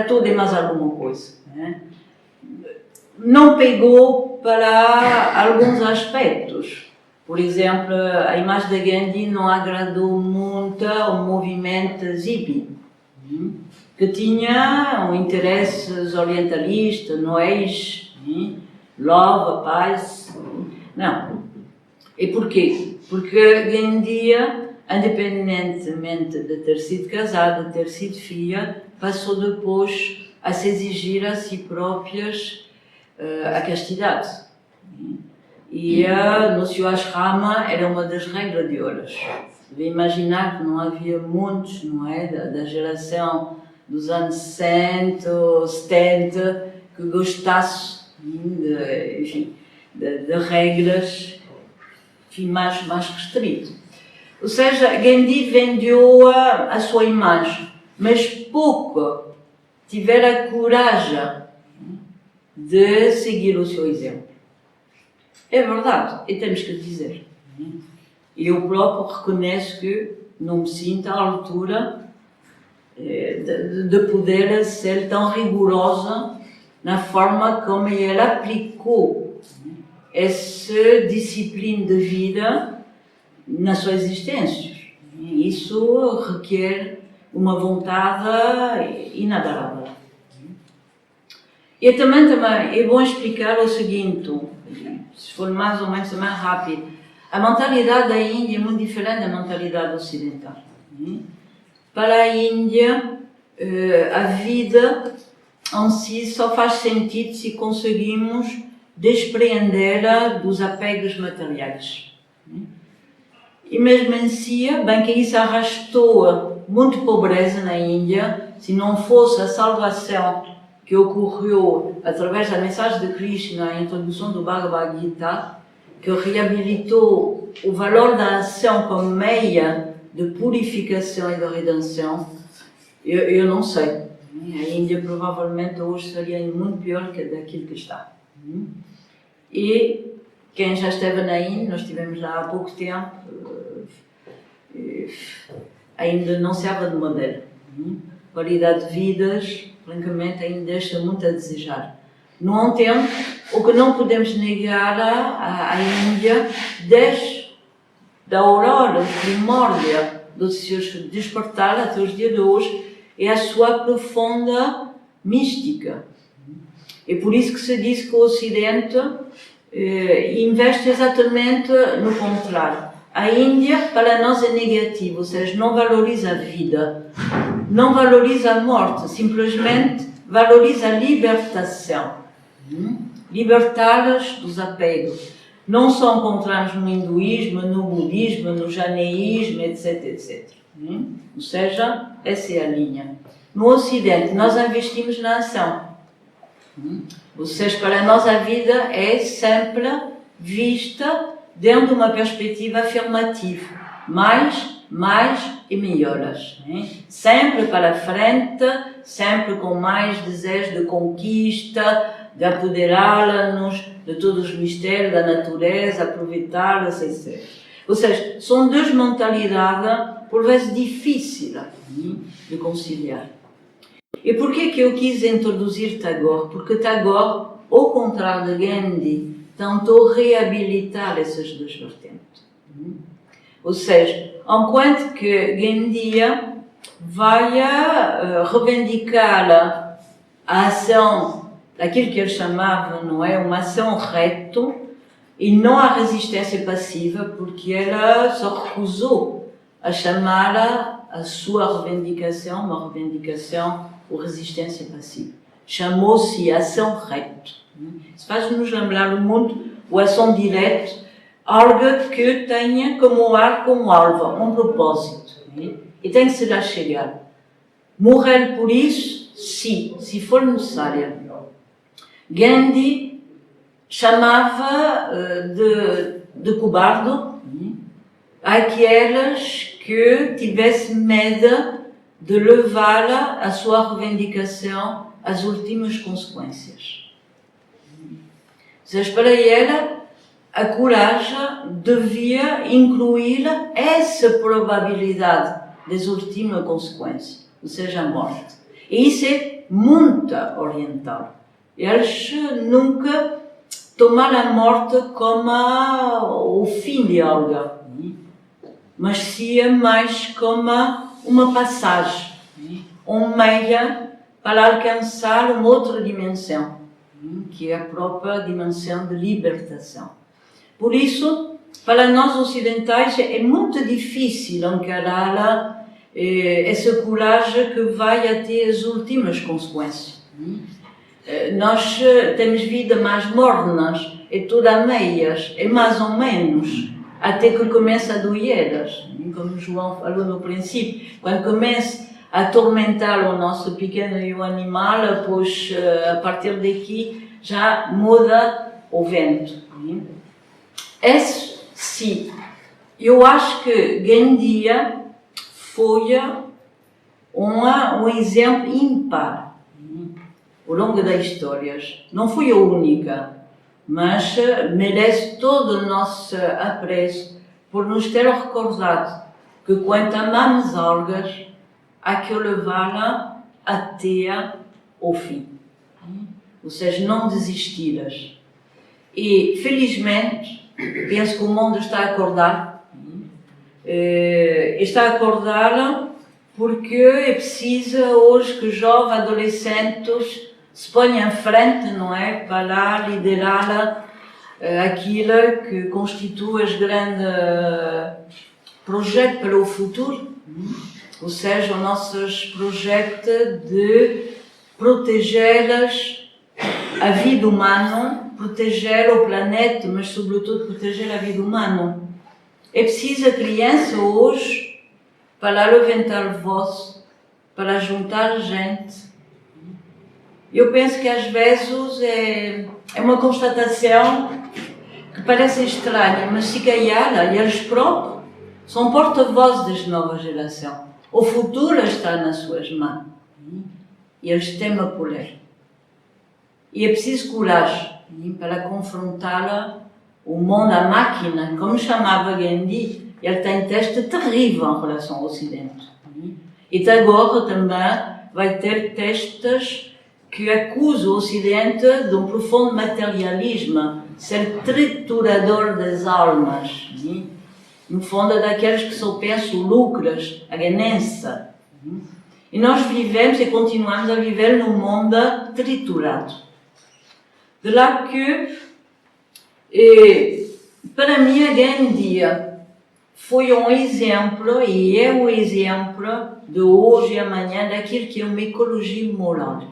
tudo e mais alguma coisa. Não pegou para alguns aspectos. Por exemplo, a imagem de Gandhi não agradou muito ao movimento hippie, que tinha interesses orientalistas, nois, love, paz. Não. E porquê? Porque Gandhi, independentemente de ter sido casado, de ter sido filha, passou depois a se exigir a si próprias a castidade. E no seu ashram era uma das regras de ouro. Deve imaginar que não havia muitos, não é, da geração dos anos 60, 70, que gostassem de regras mais restritas. Ou seja, Gandhi vendeu a sua imagem, mas pouco tiveram a coragem de seguir o seu exemplo. É verdade, e temos que dizer. Eu próprio reconheço que não me sinto à altura de poder ser tão rigorosa na forma como ele aplicou essa disciplina de vida na sua existência. Isso requer uma vontade inabalável. E também é bom explicar o seguinte, se for mais ou menos mais rápido. A mentalidade da Índia é muito diferente da mentalidade ocidental. Para a Índia, a vida em si só faz sentido se conseguimos despreendê-la dos apegos materiais. e mesmo em si, bem que isso arrastou muita pobreza na Índia, se não fosse a salvação que ocorreu através da mensagem de Krishna, a introdução do Bhagavad Gita, que reabilitou o valor da ação como meio de purificação e de redenção, eu não sei. A Índia provavelmente hoje seria muito pior que daquilo que está. E quem já esteve na Índia, nós estivemos lá há pouco tempo, ainda não se habla de modelo. Qualidade de vidas, francamente, ainda deixa muito a desejar. No entanto, o que não podemos negar à Índia, desde a aurora, o primórdio do seu despertar até os dias de hoje, é a sua profunda mística. É por isso que se diz que o Ocidente investe exatamente no contrário. A Índia, para nós, é negativo, ou seja, não valoriza a vida, não valoriza a morte, simplesmente valoriza a libertação. Libertá-las dos apegos. Não só encontramos no hinduísmo, no budismo, no janeísmo, etc, etc. Ou seja, essa é a linha. No Ocidente, nós investimos na ação. Ou seja, para nós a vida é sempre vista dentro de uma perspectiva afirmativa. Mais e melhoras. Sempre para frente, sempre com mais desejo de conquista, de apoderá-la-nos de todos os mistérios da natureza, aproveitá-las, etc. Ou seja, são duas mentalidades, por vezes, difíceis de conciliar. E por que eu quis introduzir Tagore? Porque Tagore, ao contrário de Gandhi, tentou reabilitar essas duas vertentes. Ou seja, enquanto que Gandhi vai reivindicar a ação, aquilo que ele chamava, não é, uma ação reta, e não a resistência passiva, porque ela só recusou a chamar a sua reivindicação, uma reivindicação ou resistência passiva. Chamou-se ação reta. Isso faz-nos lembrar muito a ação direta, algo que tenha como arco um alvo, um propósito. E tem que se lá chegar. Morrer por isso, sim, se for necessário. Gandhi chamava de cobarde aquelas que tivessem medo de levar a sua reivindicação às últimas consequências. Ou seja, para ela, a coragem devia incluir essa probabilidade das últimas consequências, ou seja, a morte. E isso é muito oriental. Eles nunca tomaram a morte como o fim de algo, mas sim mais como uma passagem, um meio para alcançar uma outra dimensão, que é a própria dimensão de libertação. Por isso, para nós ocidentais é muito difícil encarar essa coragem que vai até as últimas consequências. Nós temos vida mais mornas, é tudo a meias, é mais ou menos, até que começa a doer-las. Como João falou no princípio, quando começa a atormentar o nosso pequeno e o animal, pois a partir daqui já muda o vento. Esse, sim, eu acho que Gandhi foi um exemplo ímpar ao longo das histórias. Não foi a única, mas merece todo o nosso apreço por nos ter recordado que quando amamos algas, há que o levá-la até ao fim. Ou seja, não desisti-las. E, felizmente, penso que o mundo está a acordar. Está a acordar porque é preciso hoje que jovens adolescentes se ponham em frente, não é? Para liderar aquilo que constitui os grandes projetos para o futuro. Ou seja, os nossos projetos de proteger a vida humana, proteger o planeta, mas sobretudo proteger a vida humana. É preciso a criança hoje para levantar voz, para juntar gente. Eu penso que às vezes é uma constatação que parece estranha, mas se calhar eles próprios são porta-vozes da nova geração. O futuro está nas suas mãos e eles temem por ele. E é preciso coragem para confrontá-la, o mundo, a máquina, como chamava Gandhi. Ele tem um teste terrível em relação ao Ocidente. E agora também vai ter testes que acusam o Ocidente de um profundo materialismo, ser triturador das almas. No fundo, é daqueles que só pensam lucros, a ganância. E nós vivemos e continuamos a viver num mundo triturado. De lá que, para mim, a Gandhi foi um exemplo, e é um exemplo de hoje e amanhã daquilo que é uma ecologia moral.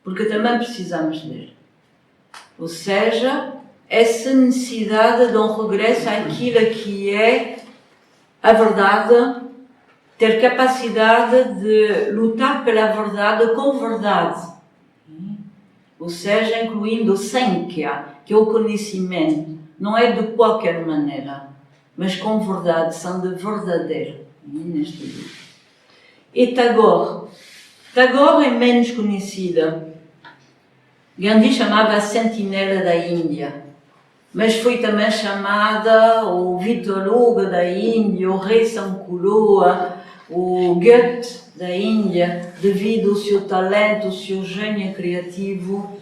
Porque também precisamos dele. Ou seja, essa necessidade de um regresso àquilo que é a verdade, ter capacidade de lutar pela verdade com verdade. Ou seja, incluindo o Sankhya, que é o conhecimento, não é de qualquer maneira, mas com verdade, são de verdadeiro, neste livro. E Tagore é menos conhecida. Gandhi chamava a sentinela da Índia, mas foi também chamada o Victor Hugo da Índia, o rei Sankura, o Goethe da Índia, devido ao seu talento, ao seu gênio criativo,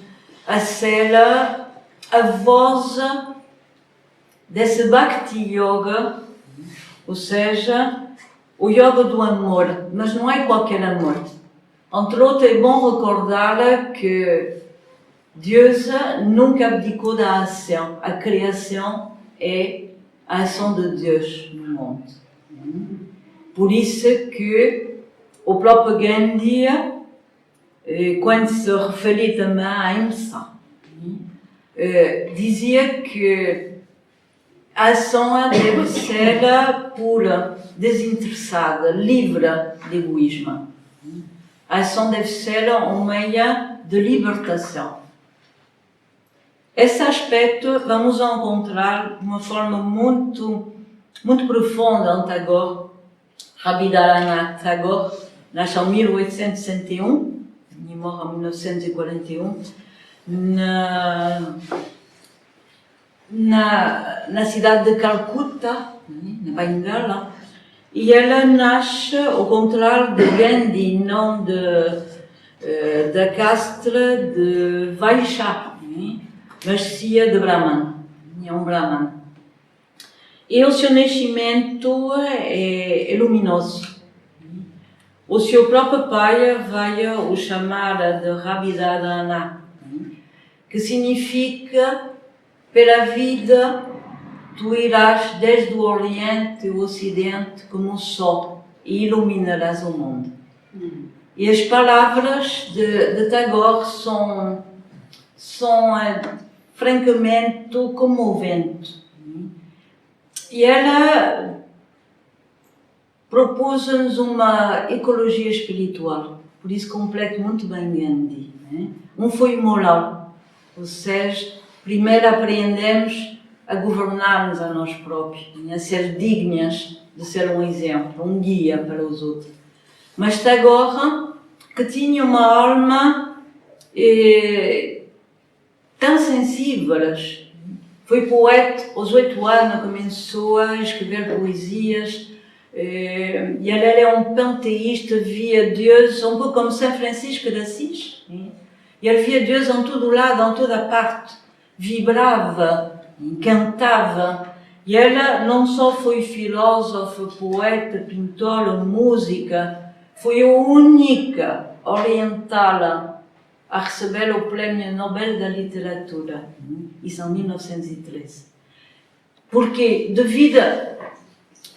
a ser a voz desse Bhakti Yoga, ou seja, o yoga do amor, mas não é qualquer amor. Entre outros, é bom recordar que Deus nunca abdicou da ação. A criação é a ação de Deus no mundo. Por isso que o próprio Gandhi, quando se referia também à Ahimsa, dizia que a ação deve ser pura, desinteressada, livre de egoísmo. A ação deve ser um meio de libertação. Esse aspecto vamos encontrar de uma forma muito profunda em Tagore. Rabindranath Tagore nasceu em 1861 e morre em 1941 na cidade de Calcutta, na Bengala, e ela nasce ao contrário de Gandhi, não da caste de Vaishya, mas sim de Brahman, é um Brahman. E o seu nascimento é luminoso. O seu próprio pai vai o chamar de Rabindranath, que significa pela vida tu irás desde o Oriente ao Ocidente como o sol e iluminarás o mundo. E as palavras de Tagore são francamente comoventes. E ela propôs-nos uma ecologia espiritual, por isso completa muito bem Gandhi. Um foi moral, ou seja, primeiro aprendemos a governar-nos a nós próprios, a ser dignas de ser um exemplo, um guia para os outros. Mas Tagore, que tinha uma alma tão sensível, foi poeta, aos 8 anos começou a escrever poesias, e ele era um panteísta, via Deus, um pouco como São Francisco de Assis. E ele via Deus em todo lado, em toda parte, vibrava, cantava. E ela não só foi filósofa, poeta, pintora, música, foi a única oriental a receber o Prêmio Nobel da Literatura, isso em 1913. Porque, devido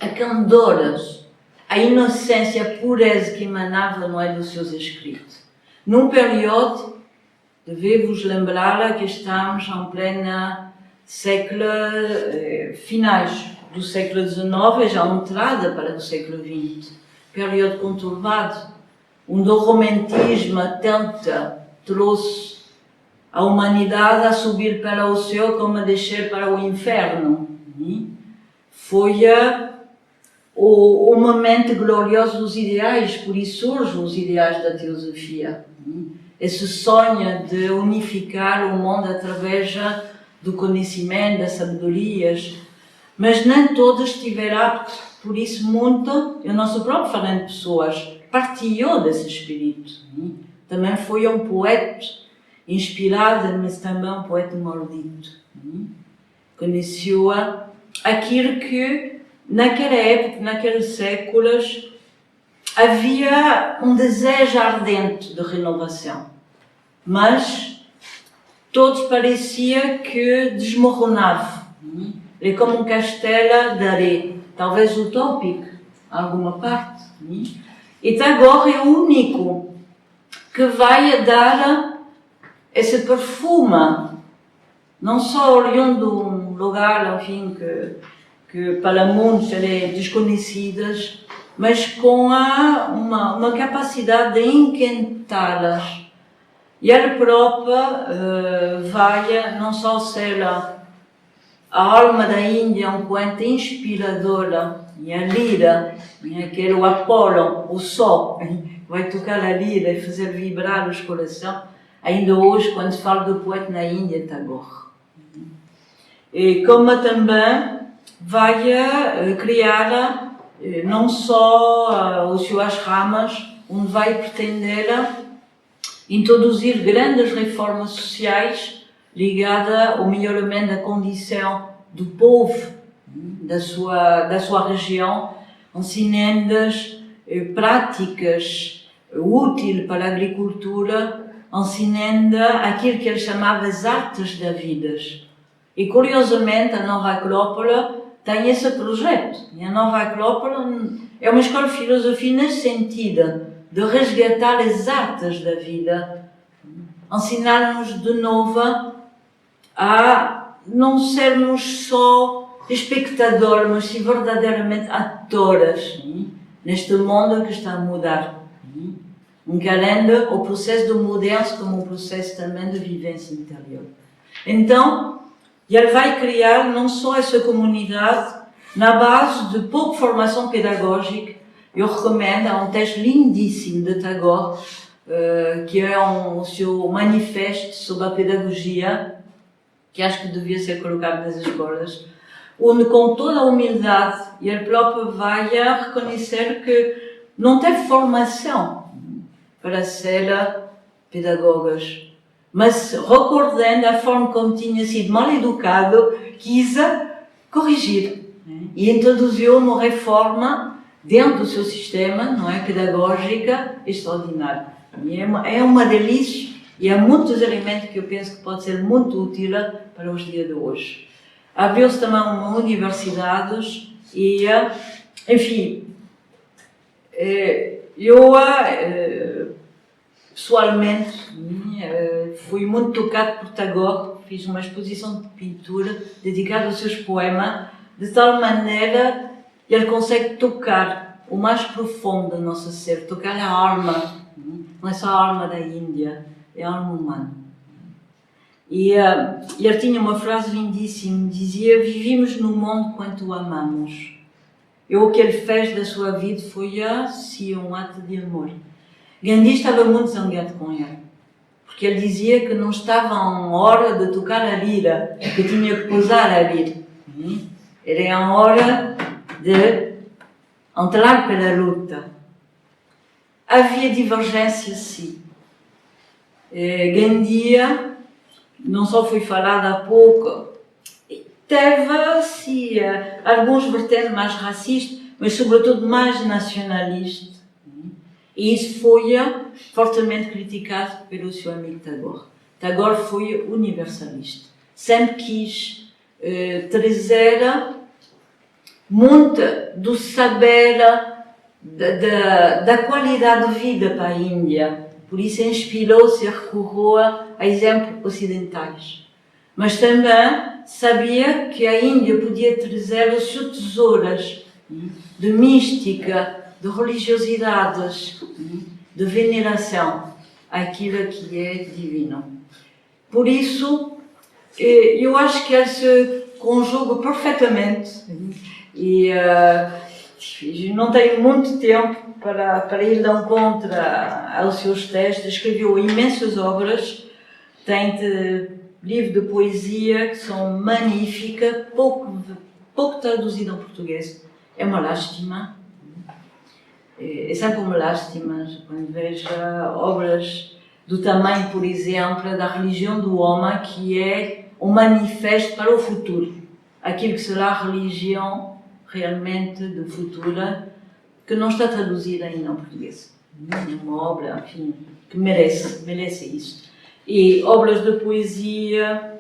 a candoras, a inocência, a pureza que emanava dos seus escritos. Num período, devemos lembrar que estamos em plena século finais, do século XIX e já a entrada para o século XX. Período conturbado, onde o romantismo trouxe a humanidade a subir para o céu como a descer para o inferno. Foi o momento glorioso dos ideais, por isso surgem os ideais da teosofia. Esse sonho de unificar o mundo através do conhecimento, das sabedorias. Mas nem todos estiveram aptos, por isso muito, o nosso próprio Fernando Pessoas partilhou desse espírito. Também foi um poeta inspirado, mas também um poeta maldito. Conheceu aquilo que, naquela época, naqueles séculos, havia um desejo ardente de renovação. Mas todos parecia que desmoronavam. É como um castelo de areia, talvez utópico, em alguma parte. E Tagore é o único que vai dar esse perfume, não só oriundo de um lugar, enfim, que para muitos é desconhecidas, mas com uma capacidade de encantá-las. E ele próprio vai não só ser a alma da Índia, um poeta inspiradora, e a lira, que era o Apolo, o sol, vai tocar a lira e fazer vibrar os corações. Ainda hoje, quando se fala do poeta na Índia, Tagore. E como também vai criar não só os seus ramas, onde vai pretender introduzir grandes reformas sociais ligadas ao melhoramento da condição do povo da sua região, ensinando práticas úteis para a agricultura, ensinando aquilo que ele chamava as artes da vida. E curiosamente a Nova Acrópole tem esse projeto. E a Nova Acrópole é uma escola de filosofia nesse sentido, de resgatar as artes da vida, ensinar-nos de novo a não sermos só espectadores, mas sim verdadeiramente atores neste mundo que está a mudar. Encarando o processo de mudança como um processo também de vivência interior. Então, ele vai criar não só essa comunidade na base de pouca formação pedagógica. Eu recomendo, há um texto lindíssimo de Tagore, que é o seu manifesto sobre a pedagogia, que acho que devia ser colocado nas escolas, onde com toda a humildade ele próprio vai reconhecer que não teve formação para ser pedagogas, mas recordando a forma como tinha sido mal educado, quis corrigir e introduziu uma reforma dentro do seu sistema, não é, pedagógica, extraordinária. E é uma delícia e há muitos elementos que eu penso que pode ser muito útil para os dias de hoje. Abriu-se também uma universidade e, enfim, eu pessoalmente fui muito tocado por Tagore, fiz uma exposição de pintura dedicada aos seus poemas, de tal maneira que ele consegue tocar o mais profundo do nosso ser, tocar a alma, não é só a alma da Índia, é a alma humana. E ele tinha uma frase lindíssima, dizia: vivimos no mundo quanto o amamos. E o que ele fez da sua vida foi assim um ato de amor. Gandhi estava muito zangado com ele, porque ele dizia que não estava a hora de tocar a lira, que tinha que pousar a lira. Era a hora de entrar pela luta. Havia divergência, sim. Gandhi, não só foi falado há pouco, teve, sim, alguns vertentes mais racistas, mas sobretudo mais nacionalistas. E isso foi fortemente criticado pelo seu amigo Tagore. Tagore foi universalista. Sempre quis trazer muito do saber, da qualidade de vida para a Índia. Por isso inspirou-se e recorreu a exemplos ocidentais. mas também sabia que a Índia podia trazer os seus tesouros de mística, de religiosidades, de veneração àquilo que é divino. Por isso, eu acho que ele se conjuga perfeitamente e não tenho muito tempo para ir de encontro aos seus textos. Escreveu imensas obras, tem livros de poesia que são magníficas, pouco traduzidos em português. É uma lástima. É sempre uma lástima quando vejo obras do tamanho, por exemplo, da religião do homem, que é um manifesto para o futuro. Aquilo que será a religião realmente do futuro, que não está traduzida ainda em português. É uma obra, enfim, que merece isso. E obras de poesia,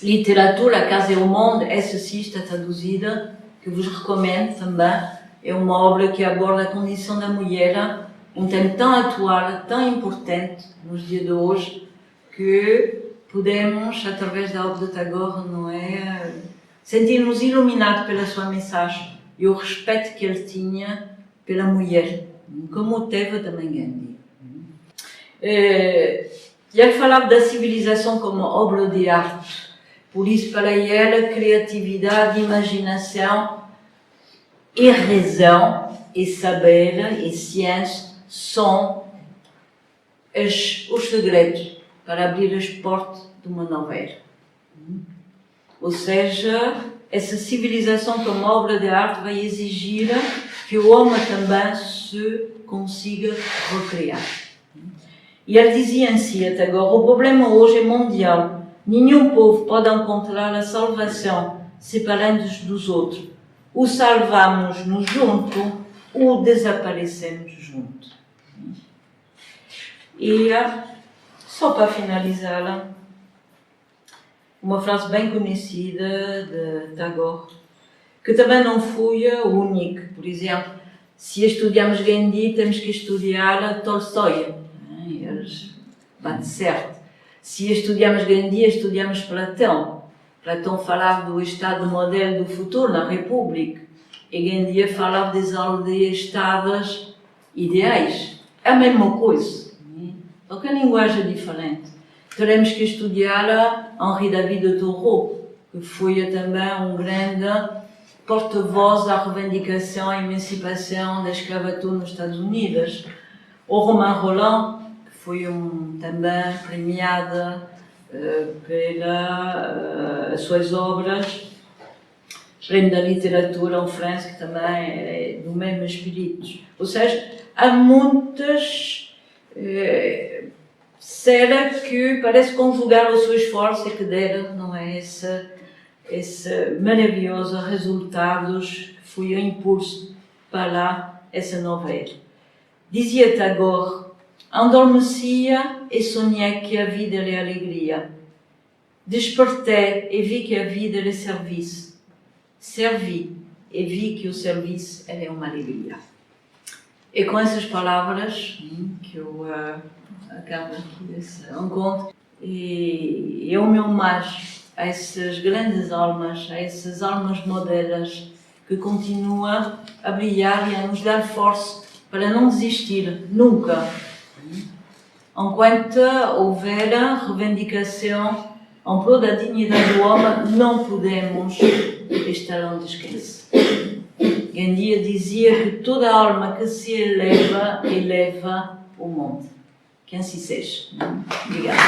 literatura, A Casa e o Mundo, essa sim está traduzida, que vos recomendo também. É uma obra que aborda a condição da mulher, um tema tão atual, tão importante nos dias de hoje, que podemos, através da obra de Tagore, não é, sentir-nos iluminados pela sua mensagem e o respeito que ele tinha pela mulher, como teve também Gandhi. Ele falava da civilização como obra de arte, por isso para ele criatividade, imaginação e razão e saber e ciência são os segredos para abrir as portas de uma nova era. Ou seja, essa civilização como obra de arte vai exigir que o homem também se consiga recriar. E ele dizia assim até agora, o problema hoje é mundial. Nenhum povo pode encontrar a salvação separando-nos dos outros. Ou salvamos-nos juntos, ou desaparecemos juntos. E só para finalizar, uma frase bem conhecida de Tagore, que também não foi a única. Por exemplo, se estudamos Gandhi, temos que estudar Tolstói. Eles bate certo. Se estudamos Gandhi, estudamos Platão. Platão falava do Estado modelo do futuro na República. E Gandhi falava das aldeias-estados ideais. É a mesma coisa. Só que a linguagem é diferente. Teremos que estudar Henri David Thoreau, que foi também um grande porta-voz da reivindicação e emancipação da escravatura nos Estados Unidos. O Romain Rolland, que foi também premiado pelas suas obras, prêmio da literatura em França, que também é do mesmo espírito. Ou seja, há muitas seres que parece conjugar o seu esforço e que deram, não é, esse maravilhoso resultados que foi o impulso para essa nova era. Dizia Tagore, adormecia e sonhei que a vida era alegria. Despertei e vi que a vida era serviço. Servi e vi que o serviço era uma alegria. E com essas palavras que eu acabo aqui desse encontro, e é o meu homenagem a essas grandes almas, a essas almas modernas que continuam a brilhar e a nos dar força para não desistir nunca. Enquanto houver reivindicação em prol da dignidade do homem, não podemos estar onde esquece. Gandhi dizia que toda alma que se eleva o mundo. Que assim seja. Obrigada.